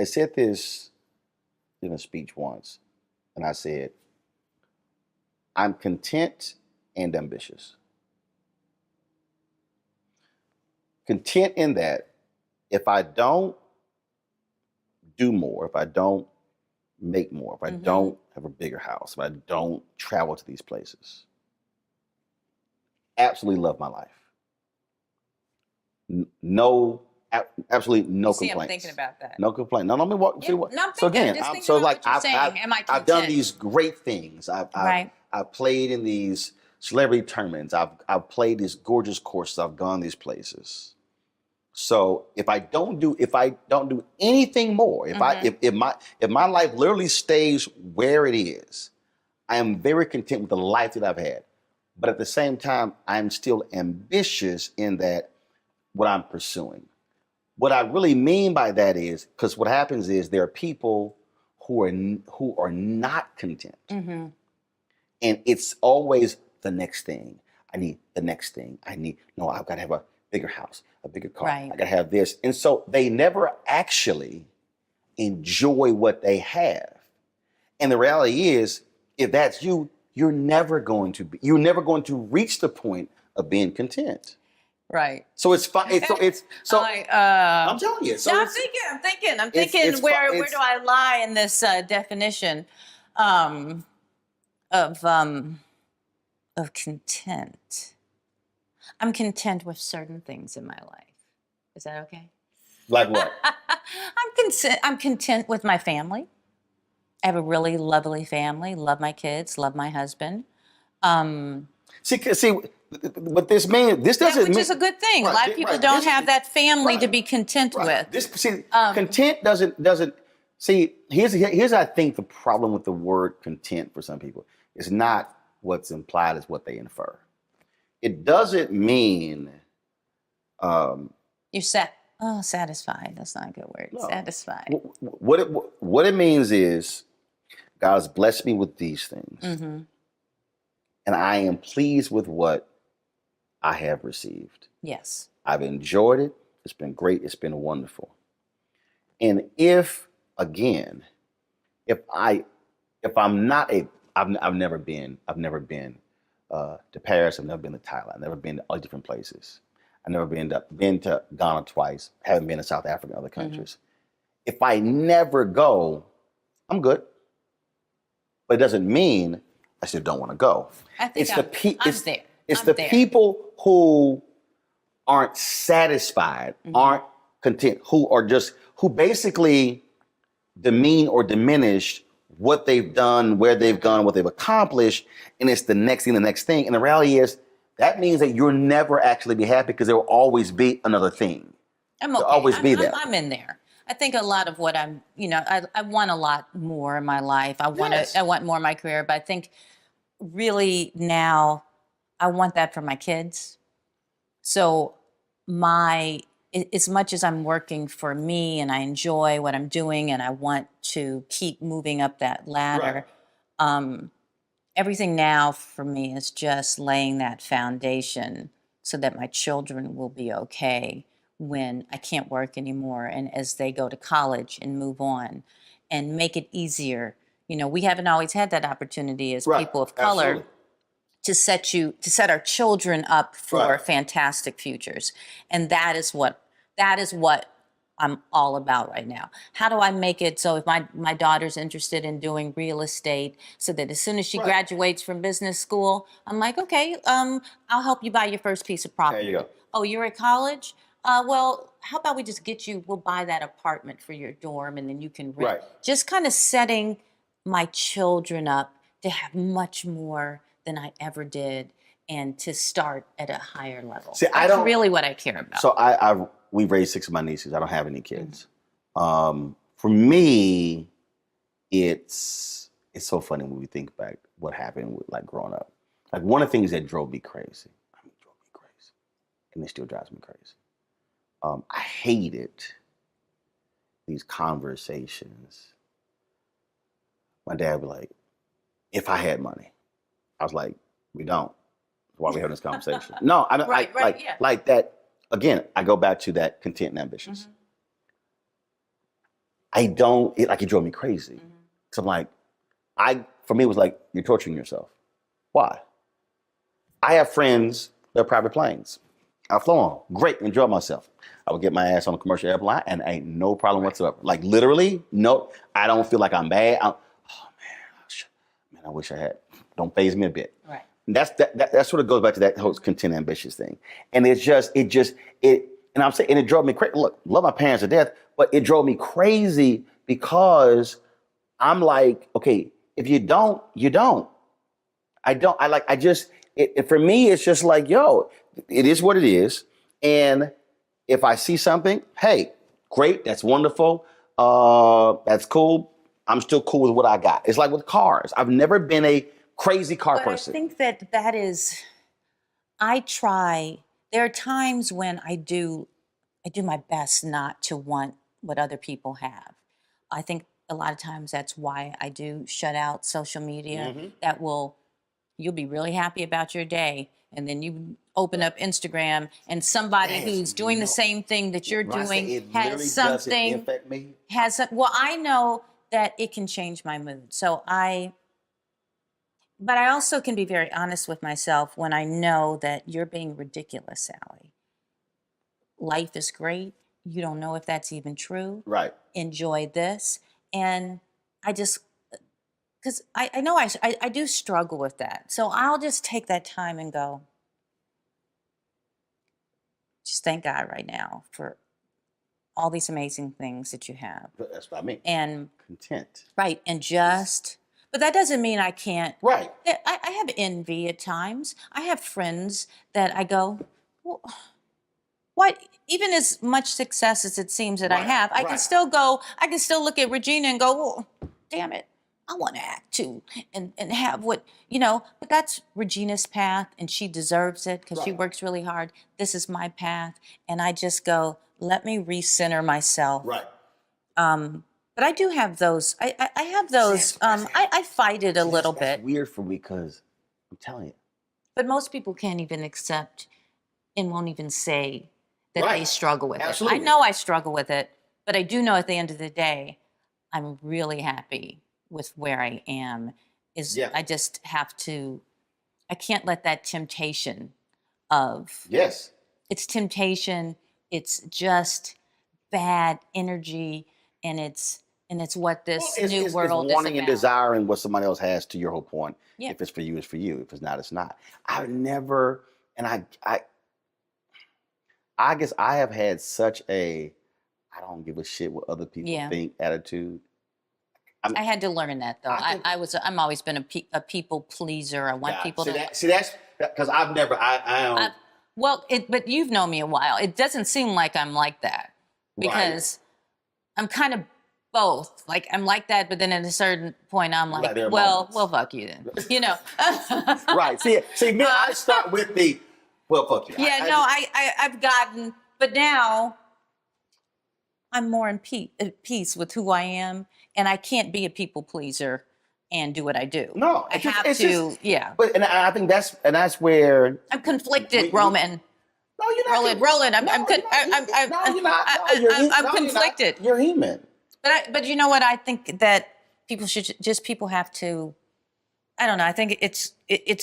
said this giving a speech once, and I said, I'm content and ambitious. Content in that if I don't do more, if I don't make more, if I don't have a bigger house, if I don't travel to these places, absolutely love my life. Absolutely no See, complaints. I'm thinking about that. No complaint. No, let me walk. Yeah, see what. no, I'm So thinking, again, just thinking so about like what you're saying. Am I I've done content? these great things. I've played in these celebrity tournaments. I've played these gorgeous courses. I've gone these places. So if I don't do anything more, if my life literally stays where it is, I am very content with the life that I've had. But at the same time, I'm still ambitious in that what I'm pursuing. What I really mean by that is, because what happens is there are people who are not content. And it's always the next thing. I need the next thing. No, I've got to have a bigger house, a bigger car. Right. I got to have this. And so they never actually enjoy what they have. And the reality is, if that's you, you're never going to reach the point of being content. Right. So it's fine. I'm telling you. So no, I'm thinking. Where do I lie in this definition of content? I'm content with certain things in my life. Is that okay? Like what? I'm content with my family. I have a really lovely family. Love my kids. Love my husband. See, what this means, this doesn't mean... Which is a good thing. A lot of people don't have that family to be content with. Content doesn't... See, here's I think the problem with the word content for some people. It's not what's implied, it's what they infer. It doesn't mean... You're satisfied. That's not a good word. No. Satisfied. What it means is, God's blessed me with these things. And I am pleased with what I have received. Yes. I've enjoyed it. It's been great. It's been wonderful. And if I'm not I've never been to Paris. I've never been to Thailand. I've never been to all different places. I've never been to Ghana twice. Haven't been to South Africa and other countries. If I never go, I'm good. But it doesn't mean I still don't want to go. I think it's the people who aren't satisfied, aren't content, who basically demean or diminish what they've done, where they've gone, what they've accomplished, and it's the next thing. And the reality is that means that you'll never actually be happy because there will always be another thing. I'm okay. There'll always be that. I'm in there. I think a lot of what I want a lot more in my life. I want more in my career, but I think really now I want that for my kids. So as much as I'm working for me and I enjoy what I'm doing and I want to keep moving up that ladder, everything now for me is just laying that foundation so that my children will be okay when I can't work anymore and as they go to college and move on and make it easier. We haven't always had that opportunity as people of color to set our children up for fantastic futures. And that is what I'm all about right now. How do I make it so if my daughter's interested in doing real estate so that as soon as she graduates from business school, I'm like, okay, I'll help you buy your first piece of property. There you go. Oh, you're at college? Well, how about we just we'll buy that apartment for your dorm and then you can rent. Just kind of setting my children up to have much more than I ever did and to start at a higher level. See, That's really what I care about. So we raised 6 of my nieces. I don't have any kids. For me, it's so funny when we think back what happened with growing up. One of the things that drove me crazy, and it still drives me crazy. I hated these conversations. My dad would be like, if I had money. I was like, we don't. Why are we having this conversation? No, I don't like that. Again, I go back to that content and ambitious. It drove me crazy. So I'm like, for me, it was like, you're torturing yourself. Why? I have friends that are private planes. I flew on. Great, enjoy myself. I would get my ass on a commercial airline and ain't no problem whatsoever. Like literally, no, I don't feel like I'm bad. Oh man, I wish I had. Don't faze me a bit. Right. And that sort of goes back to that whole content ambitious thing. And and I'm saying, and it drove me crazy. Look, love my parents to death, but it drove me crazy because I'm like, okay, if you don't, you don't. For me, it's just like, yo, it is what it is. And if I see something, hey, great, that's wonderful. That's cool. I'm still cool with what I got. It's like with cars. I've never been a crazy car person. I think that is, there are times when I do my best not to want what other people have. I think a lot of times that's why I do shut out social media. Mm-hmm. You'll be really happy about your day. And then you open up Instagram and somebody who's doing the same thing that you're doing has something. Well, I know that it can change my mood. But I also can be very honest with myself when I know that you're being ridiculous, Salli. Life is great. You don't know if that's even true. Right. Enjoy this. And because I know I do struggle with that. So I'll just take that time and go, just thank God right now for all these amazing things that you have. That's what I mean. And content. Right. And but that doesn't mean I can't. Right. I have envy at times. I have friends that I go, well, what? Even as much success as it seems that I have, I can still look at Regina and go, well, damn it, I want to act too and have what, but that's Regina's path and she deserves it because she works really hard. This is my path. And I just go, let me recenter myself. Right. But I do have those. I have those. I fight it a little bit. That's weird for me because I'm telling you. But most people can't even accept and won't even say that they struggle with it. I know I struggle with it, but I do know at the end of the day, I'm really happy with where I am. I just have to, I can't let that temptation of. Yes. It's temptation. It's just bad energy. And it's what this new world is about. Wanting and desiring what somebody else has, to your whole point. Yeah. If it's for you, it's for you. If it's not, it's not. I've never, and I guess I have had such a, I don't give a shit what other people think attitude. I had to learn that though. I'm always been a people pleaser. I want people to. That's because I've never, I don't. But you've known me a while. It doesn't seem like I'm like that because I'm kind of both. Like I'm like that, but then at a certain point I'm like, well, fuck you then. Right. See, me, I start with the, well, fuck you. Yeah, I've gotten, but now I'm more at peace with who I am, and I can't be a people pleaser and do what I do. No, I have to. But I think that's where I'm conflicted, Roman. No, you're not. Roland, I'm conflicted. You're human. But you know what? I think that people have to. I don't know. I think it's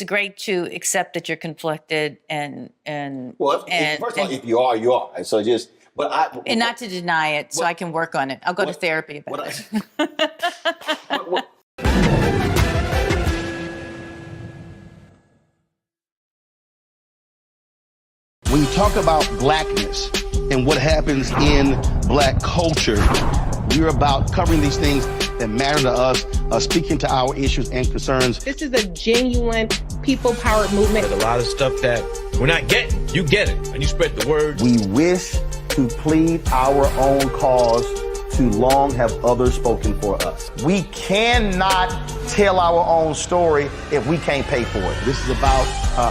great to accept that you're conflicted and first of all, if you are, you are. So and not to deny it, so I can work on it. I'll go to therapy about it. When you talk about blackness and what happens in black culture, we're about covering these things that matter to us, speaking to our issues and concerns. This is a genuine people-powered movement. There's a lot of stuff that we're not getting. You get it, and you spread the word. We wish to plead our own cause. Too long have others spoken for us. We cannot tell our own story if we can't pay for it. This is about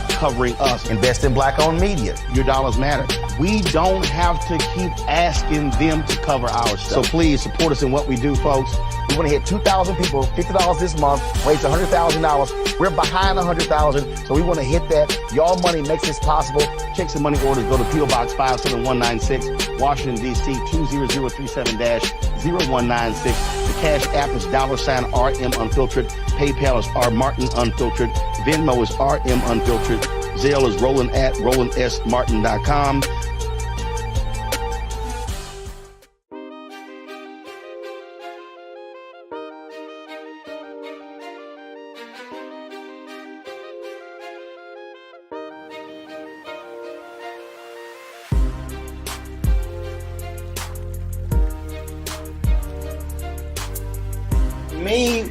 covering us. Invest in black-owned media. Your dollars matter. We don't have to keep asking them to cover our stuff. So please support us in what we do, folks. We want to hit 2,000 people, $50 this month, raise $100,000. We're behind 100,000, so we want to hit that. Y'all money makes this possible. Check some money orders. Go to P.O. Box 57196, Washington, D.C. 20037-0196. Cash App is $RM Unfiltered. PayPal is R Martin Unfiltered. Venmo is RM Unfiltered. Zelle is Roland at RolandSMartin.com.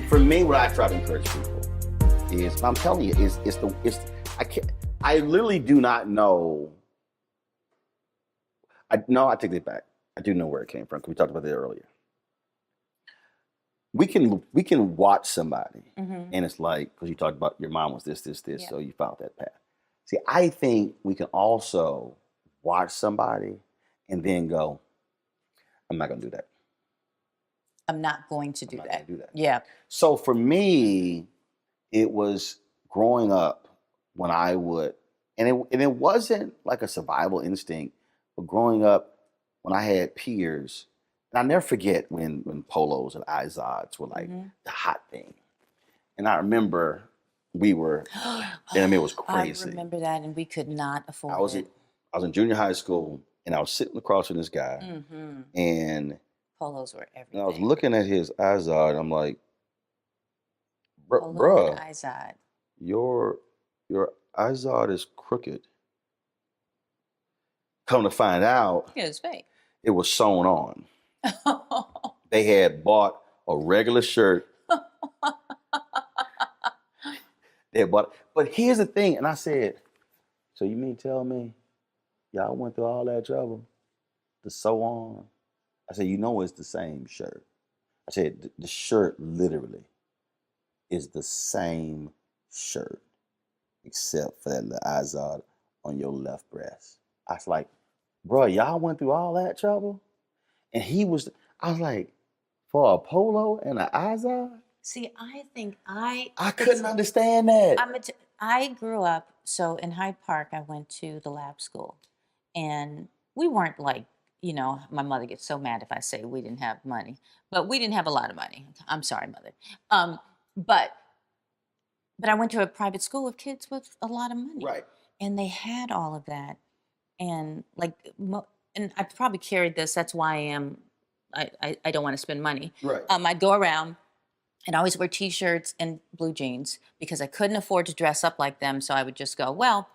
For me, what I try to encourage people is, I'm telling you, I literally do not know. I take it back. I do know where it came from, because we talked about that earlier. We can watch somebody, and it's like, because you talked about your mom was this, Yeah. so you followed that path. See, I think we can also watch somebody and then go, I'm not going to do that. I'm not going to do I'm not that. gonna do that. Yeah. So for me, it was growing up when I would, and it wasn't like a survival instinct, but growing up when I had peers, and I never forget when polos and Izods were like the hot thing. And I remember we were, and it was crazy. I remember that, and we could not afford I was it. in junior high school, and I was sitting across from this guy, and Polos were everything. I was looking at his Izod, and I'm like, Polo bruh, and Izod. your Izod is crooked. Come to find out, It was fake. it was sewn on. They had bought a regular shirt. But here's the thing, and I said, so you mean tell me y'all went through all that trouble to sew on? I said, it's the same shirt. I said, the shirt literally is the same shirt, except for that Izod on your left breast. I was like, bro, y'all went through all that trouble? And I was like, for a polo and an Izod? See, I think I couldn't understand that. I grew up, so in Hyde Park, I went to the lab school. And we weren't like, my mother gets so mad if I say we didn't have money. But we didn't have a lot of money. I'm sorry, Mother. But I went to a private school of kids with a lot of money. Right. And they had all of that. And and I probably carried this. That's why I don't want to spend money. Right. I'd go around and I always wear T-shirts and blue jeans because I couldn't afford to dress up like them. So I would just go, well,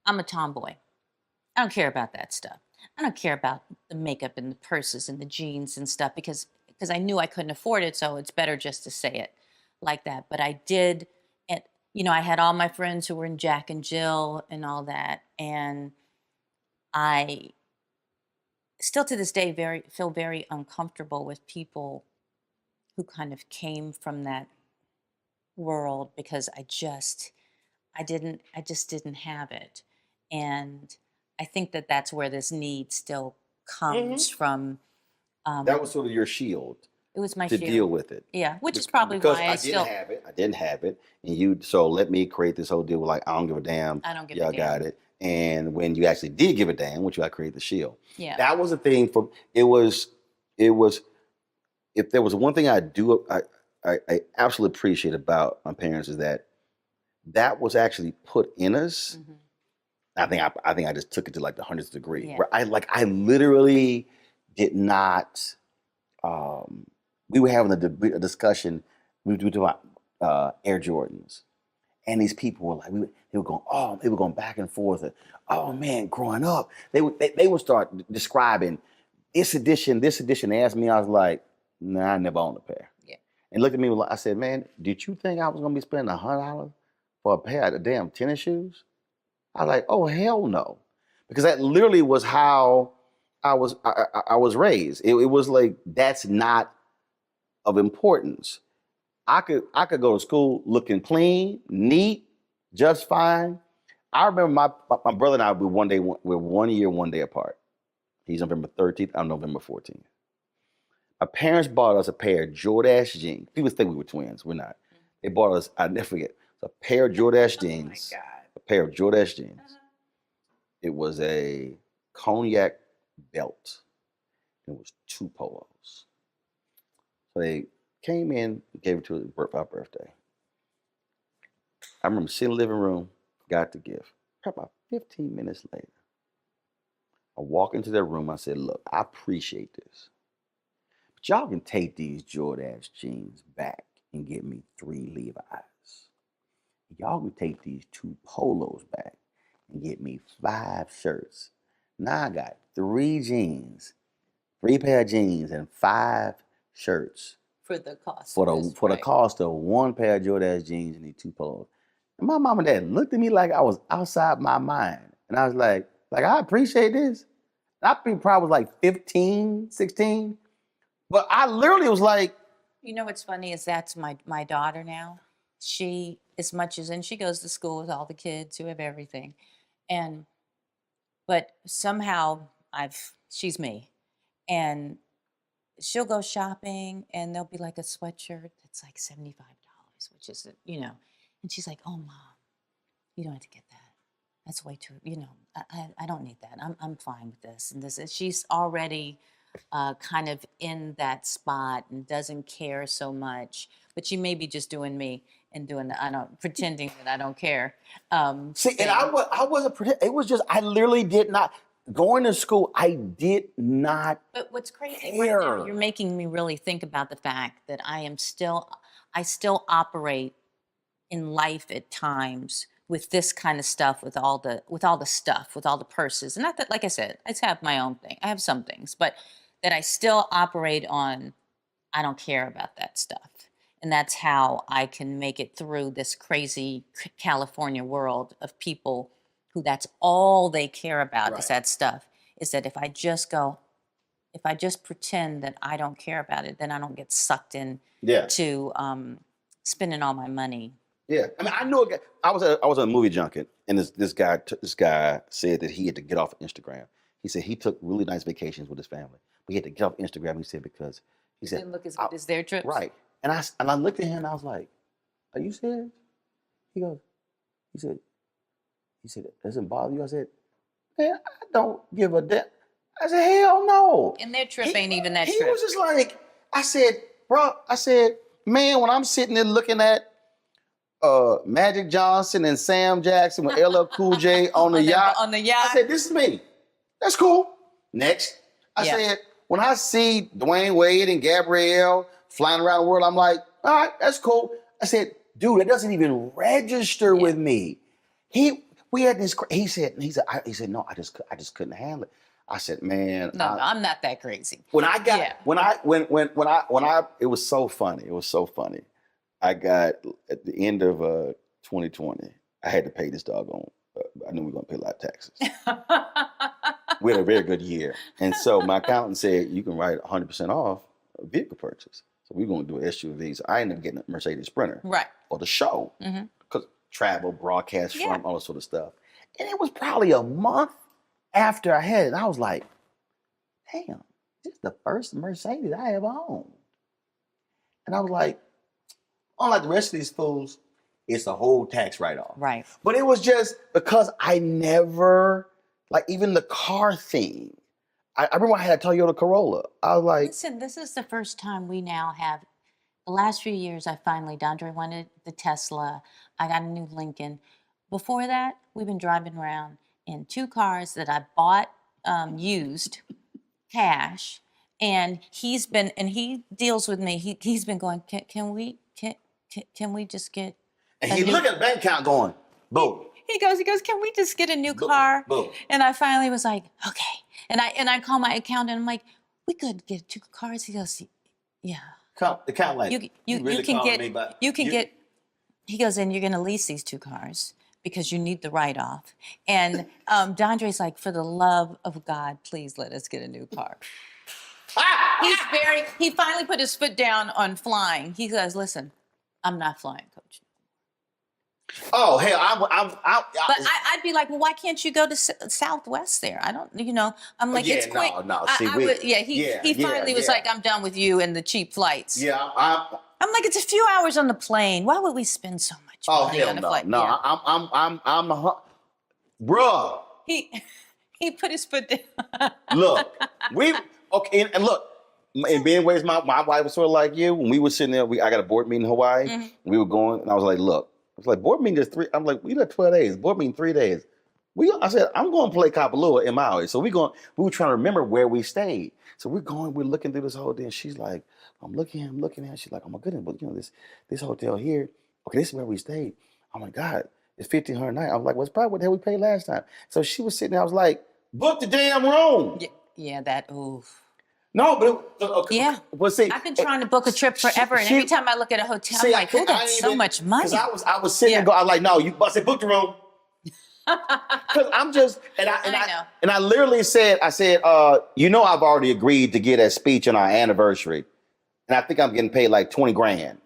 I'm a tomboy. I don't care about that stuff. I don't care about the makeup and the purses and the jeans and stuff because I knew I couldn't afford it. So it's better just to say it like that. But I did, and I had all my friends who were in Jack and Jill and all that. And I still to this day feel very uncomfortable with people who kind of came from that world because I just didn't have it. And I think that that's where this need still comes from. That was sort of your shield. It was my to shield. deal with it. Yeah, which is probably because why I didn't have it, and so let me create this whole deal with like I don't give a damn. I don't give a y'all damn. got it. And when you actually did give a damn, which I created the shield. Yeah. That was the thing it was if there was one thing I absolutely appreciate about my parents is that was actually put in us. Mhm. I think I just took it to like the 100th degree. Yeah. Where I literally did not. We were having a discussion. We were talking about Air Jordans, and these people were like, they were going back and forth. Oh man, growing up, they would start describing this edition. They asked me, I was like, nah, I never owned a pair. Yeah. And looked at me, I said, man, did you think I was going to be spending $100 for a pair of damn tennis shoes? I was like, oh hell no, because that literally was how I was raised. It was like that's not of importance. I could go to school looking clean, neat, just fine. I remember my brother and I were 1 year, 1 day apart. He's November 13th, I'm November 14th. My parents bought us a pair of Jordache jeans. People think we were twins. We're not. They bought us, I'll never forget, a pair of Jordache jeans. Oh my God. A pair of Jordache jeans. It was a cognac belt. It was 2 polos. So they came in, gave it to her for our birthday. I remember sitting in the living room, got the gift. Probably about 15 minutes later, I walk into their room. I said, look, I appreciate this, but y'all can take these Jordache jeans back and get me 3 Levi's. Y'all can take these 2 polos back and get me 5 shirts. Now I got 3 jeans, 3 pair of jeans and 5 shirts For the cost. for of this, the right. cost of 1 pair of Jordache jeans and these 2 polos. And my mom and dad looked at me like I was outside my mind. And I was like I appreciate this. And I think probably was like 15, 16. But I literally was like, You know what's funny is that's my daughter now. She, as much as, and she goes to school with all the kids who have everything. But somehow she's me. And she'll go shopping and there'll be like a sweatshirt that's like $75, which is, and she's like, oh, Mom, you don't have to get that. That's way too, I don't need that. I'm fine with this. And she's already kind of in that spot and doesn't care so much. But she may be just doing me and pretending that I don't care. see, thing. and I wasn't pretending. It was just, I literally did not, going to school, I did not. But what's crazy care. right now, you're making me really think about the fact that I still operate in life at times with this kind of stuff, with all the stuff, with all the purses. And not that, like I said, I have my own thing. I have some things, but that I still operate on, I don't care about that stuff. And that's how I can make it through this crazy California world of people who that's all they care about is that stuff. Is that if I just pretend that I don't care about it, then I don't get sucked in to spending all my money. Yeah, I mean, I knew a guy. I was at a movie junket, and this guy said that he had to get off Instagram. He said he took really nice vacations with his family, but he had to get off Instagram. He said because he said Didn't look as good as their trips. Right, and I looked at him and I was like, "Are you serious?" He said, "It doesn't bother you?" I said, "Man, I don't give a damn." I said, "Hell no." And their trip ain't even that He trip. was just like, I said, "Bro," I said, "Man, when I'm sitting there looking at Magic Johnson and Sam Jackson with LL Cool J on the yacht. I said, this is me. That's cool. Next. I said, when I see Dwayne Wade and Gabrielle flying around the world, I'm like, all right, that's cool. I said, dude, it doesn't even register with me. We had this. He said, no, I just couldn't handle it. I said, man, no, I'm not that crazy. When it was so funny. It was so funny. I got at the end of 2020, I had to pay this doggone. I knew we were going to pay a lot of taxes. We had a very good year. And so my accountant said, you can write 100% off a vehicle purchase. So we're going to do an SUV. So I ended up getting a Mercedes Sprinter. Right. For the show. Because travel, broadcast from, all that sort of stuff. And it was probably a month after I had it. And I was like, damn, this is the first Mercedes I ever owned. And I was like, unlike the rest of these fools, it's a whole tax write-off. Right. But it was just because I never, like even the car thing. I remember I had a Toyota Corolla. I was like, listen, this is the first time we now have, the last few years Dondre wanted the Tesla. I got a new Lincoln. Before that, we've been driving around in 2 cars that I bought used, cash. And he deals with me. He's been going, can we just get? And he looked at the bank account going, boom. He goes, can we just get a new car? Boom. And I finally was like, okay. And I call my accountant. I'm like, we could get 2 cars. He goes, yeah. The account like you really can calling get me, but get. He goes, and you're going to lease these 2 cars because you need the write-off. And Dondre's like, for the love of God, please let us get a new car. He finally put his foot down on flying. He goes, listen, I'm not flying, Coach. Oh hell, But I'd be like, well, why can't you go to Southwest there? I don't, I'm like, it's quick. No. He finally was like, I'm done with you and the cheap flights. Yeah, I'm like, it's a few hours on the plane. Why would we spend so much money on a flight? No, Yeah. bruh. He put his foot down. Look, and look, in many ways, my wife was sort of like you. When we were sitting there, I got a board meeting in Hawaii. Mm-hmm. We were going, and I was like, look, it's like board meeting is 3. I'm like, we got 12 days. Board meeting 3 days. I said, I'm going to play Kapalua in Maui. So we were trying to remember where we stayed. So we're looking through this whole thing. She's like, I'm looking at it. She's like, oh my goodness, but this hotel here, okay, this is where we stayed. Oh my God, it's $1,500 a night. I was like, well, it's probably what the hell we paid last time. So she was sitting there, I was like, book the damn room. Yeah, oof. No, but okay. Yeah. Well, see, I've been trying to book a trip forever, and every time I look at a hotel, I'm like, oh, that's so much money. Because I was sitting there going, I was like, no, I said, book the room. Because I'm just, I literally said, I've already agreed to get a speech on our anniversary, and I think I'm getting paid like $20,000.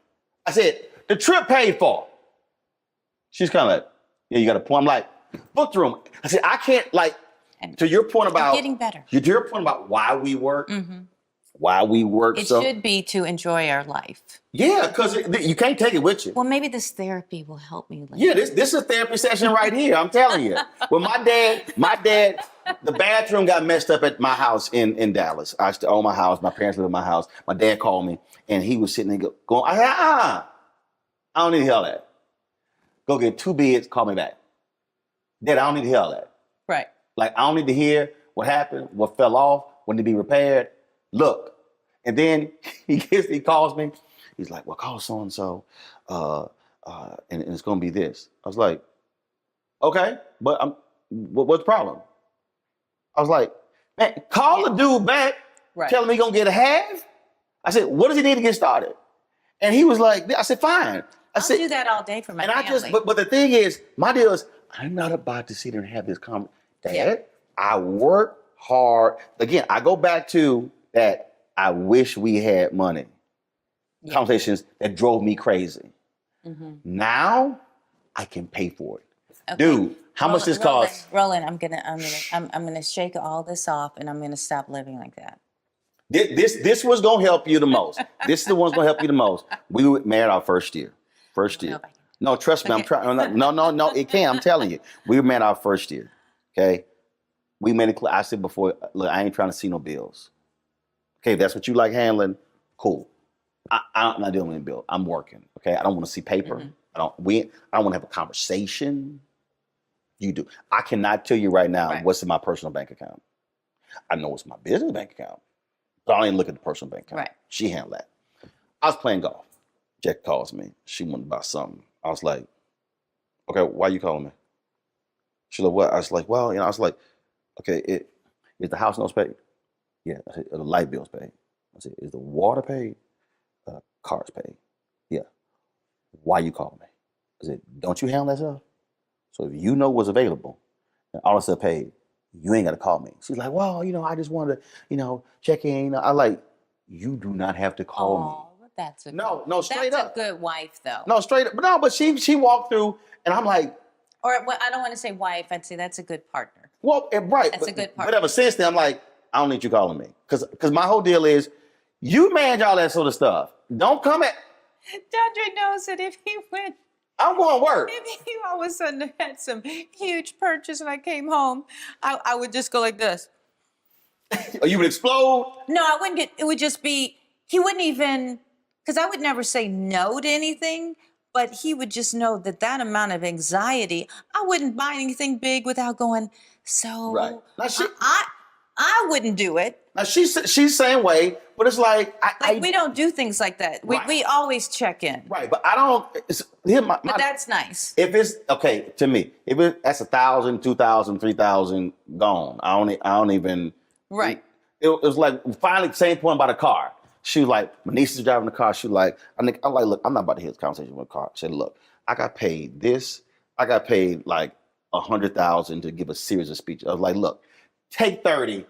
I said, the trip paid for. She's kind of like, yeah, you got a point. I'm like, book the room. I said, I can't, like, to your point about getting better. To your point about why we work. Mm-hmm. Why we work. It should be to enjoy our life. Yeah, because you can't take it with you. Well, maybe this therapy will help me later. Yeah, this is a therapy session right here. I'm telling you. Well, my dad, the bathroom got messed up at my house in Dallas. I used to own my house. My parents lived in my house. My dad called me, and he was sitting there going, I don't need to hear all that. Go get 2 beds, call me back. Dad, I don't need to hear all that. Right. Like, I don't need to hear what happened, what fell off, when to be repaired. Look. And then he calls me. He's like, well, call so-and-so, and it's going to be this. I was like, okay, but what's the problem? I was like, man, call the dude back, tell him he's going to get a half. I said, what does he need to get started? And he was like, I said, fine. I'll do that all day for my family. But the thing is, my deal is, I'm not about to sit there and have this conversation. Dad, I work hard. Again, I go back to that I wish we had money. Yeah. Conversations that drove me crazy. Mm-hmm. Now I can pay for it. Okay. Dude, how much this costs? Roland, I'm gonna shake all this off, and I'm gonna stop living like that. This was gonna help you the most. This is the one's gonna help you the most. We were married our first year. No, trust me, okay. I'm trying. No, it can't. I'm telling you, we were married our first year. Okay, we made it clear. I said before, look, I ain't trying to see no bills. Okay, if that's what you like handling, cool. I'm not dealing with any bill. I'm working. Okay, I don't want to see paper. Mm-hmm. I don't want to have a conversation. You do. I cannot tell you right now what's in my personal bank account. I know what's my business bank account, but I don't even look at the personal bank account. Right. She handled that. I was playing golf. Jack calls me. She wanted to buy something. I was like, okay, why are you calling me? She's like, what? I was like, well, I was like, okay, is the house notes paid? Yeah. I said, the light bills paid. I said, is the water paid? Cars paid. Yeah. Why you calling me? I said, don't you handle that stuff? So if you know what's available and all of stuff paid, you ain't got to call me. She's like, well, I just wanted to, check in. I like, you do not have to call me. That's straight up. That's a good wife, though. No, straight up. No, but she walked through, and I'm like. Or I don't want to say wife. I'd say that's a good partner. Well, right. That's a good partner. But ever since then, I'm like, I don't need you calling me. Because my whole deal is, you manage all that sort of stuff. Don't come at. Dondre knows that if he went. I'm going to work. If he all of a sudden had some huge purchase and I came home, I would just go like this. Or you would explode? No, I wouldn't it would just be, he wouldn't even, because I would never say no to anything, but he would just know that amount of anxiety, I wouldn't buy anything big without going, so right. Now I wouldn't do it. Now she's the same way, but it's like we don't do things like that. Right. We always check in. Right, but I don't. But that's nice. If it's okay to me, that's 1,000, 2,000, 3,000 gone. I don't even. Right. It was like finally same point about a car. She was like, my niece is driving the car. She was like, I'm like, look, I'm not about to hear this conversation with a car. She said, look, I got paid this. I got paid like 100,000 to give a series of speeches. I was like, look, take 30,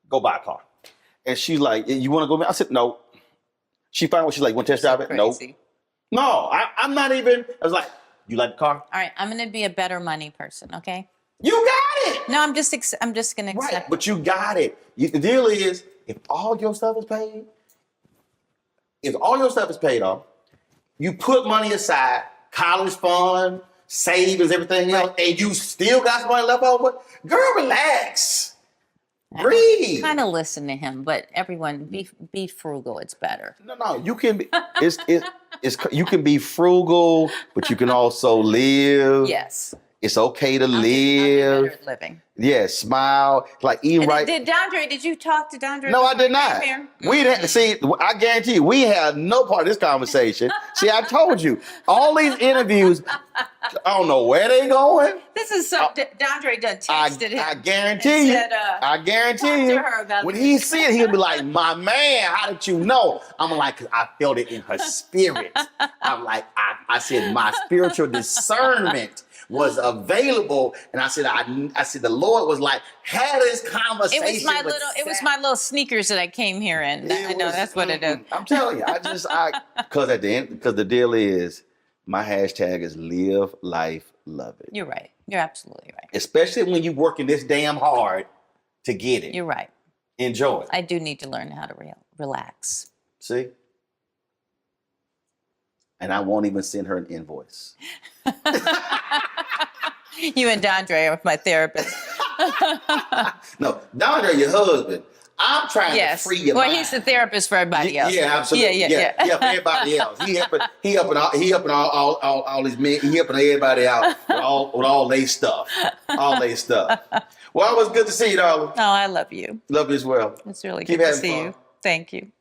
go buy a car. And she's like, you want to go? I said, no. She finally, she's like, want to test drive it? No. No, I'm not even. I was like, you like the car? All right, I'm going to be a better money person, okay? You got it. No, I'm just going to accept it. But you got it. The deal is, if all your stuff is paid, off, you put money aside, college fund, savings, everything else, and you still got some money left over, girl, relax. Breathe. Kind of listen to him, but everyone be frugal. It's better. No. You can be. You can be frugal, but you can also live. Yes. It's okay to I'll get live. better at living. Yeah, smile. Like eat And right. Did you talk to Dondre? No, I did before you not. came here? We didn't see. I guarantee you, we had no part of this conversation. See, I told you, all these interviews. I don't know where they going. This is so. Dondre done texted him. I guarantee you. Said, I guarantee you. talk to her about When this. he see it, he'll be like, "My man, how did you know?" I'm like, "I felt it in her spirit." I'm like, I said, my spiritual discernment was available, and I said, the Lord was like, had this conversation. It was my little sneakers that I came here in. I know that's what it is. I'm telling you, because the deal is, my hashtag is live life, love it. You're right. You're absolutely right. Especially when you're working this damn hard to get it. You're right. Enjoy it. I do need to learn how to relax. See? And I won't even send her an invoice. You and Dondre are my therapist. No, Dondre, your husband. I'm trying to free your mind. Well, he's the therapist for everybody else. Yeah, absolutely. Yeah, for everybody else. He helping all these men. He helping everybody out with all their stuff. All their stuff. Well, it was good to see you, darling. Oh, I love you. Love you as well. It's really Keep good to having see fun. you. Thank you.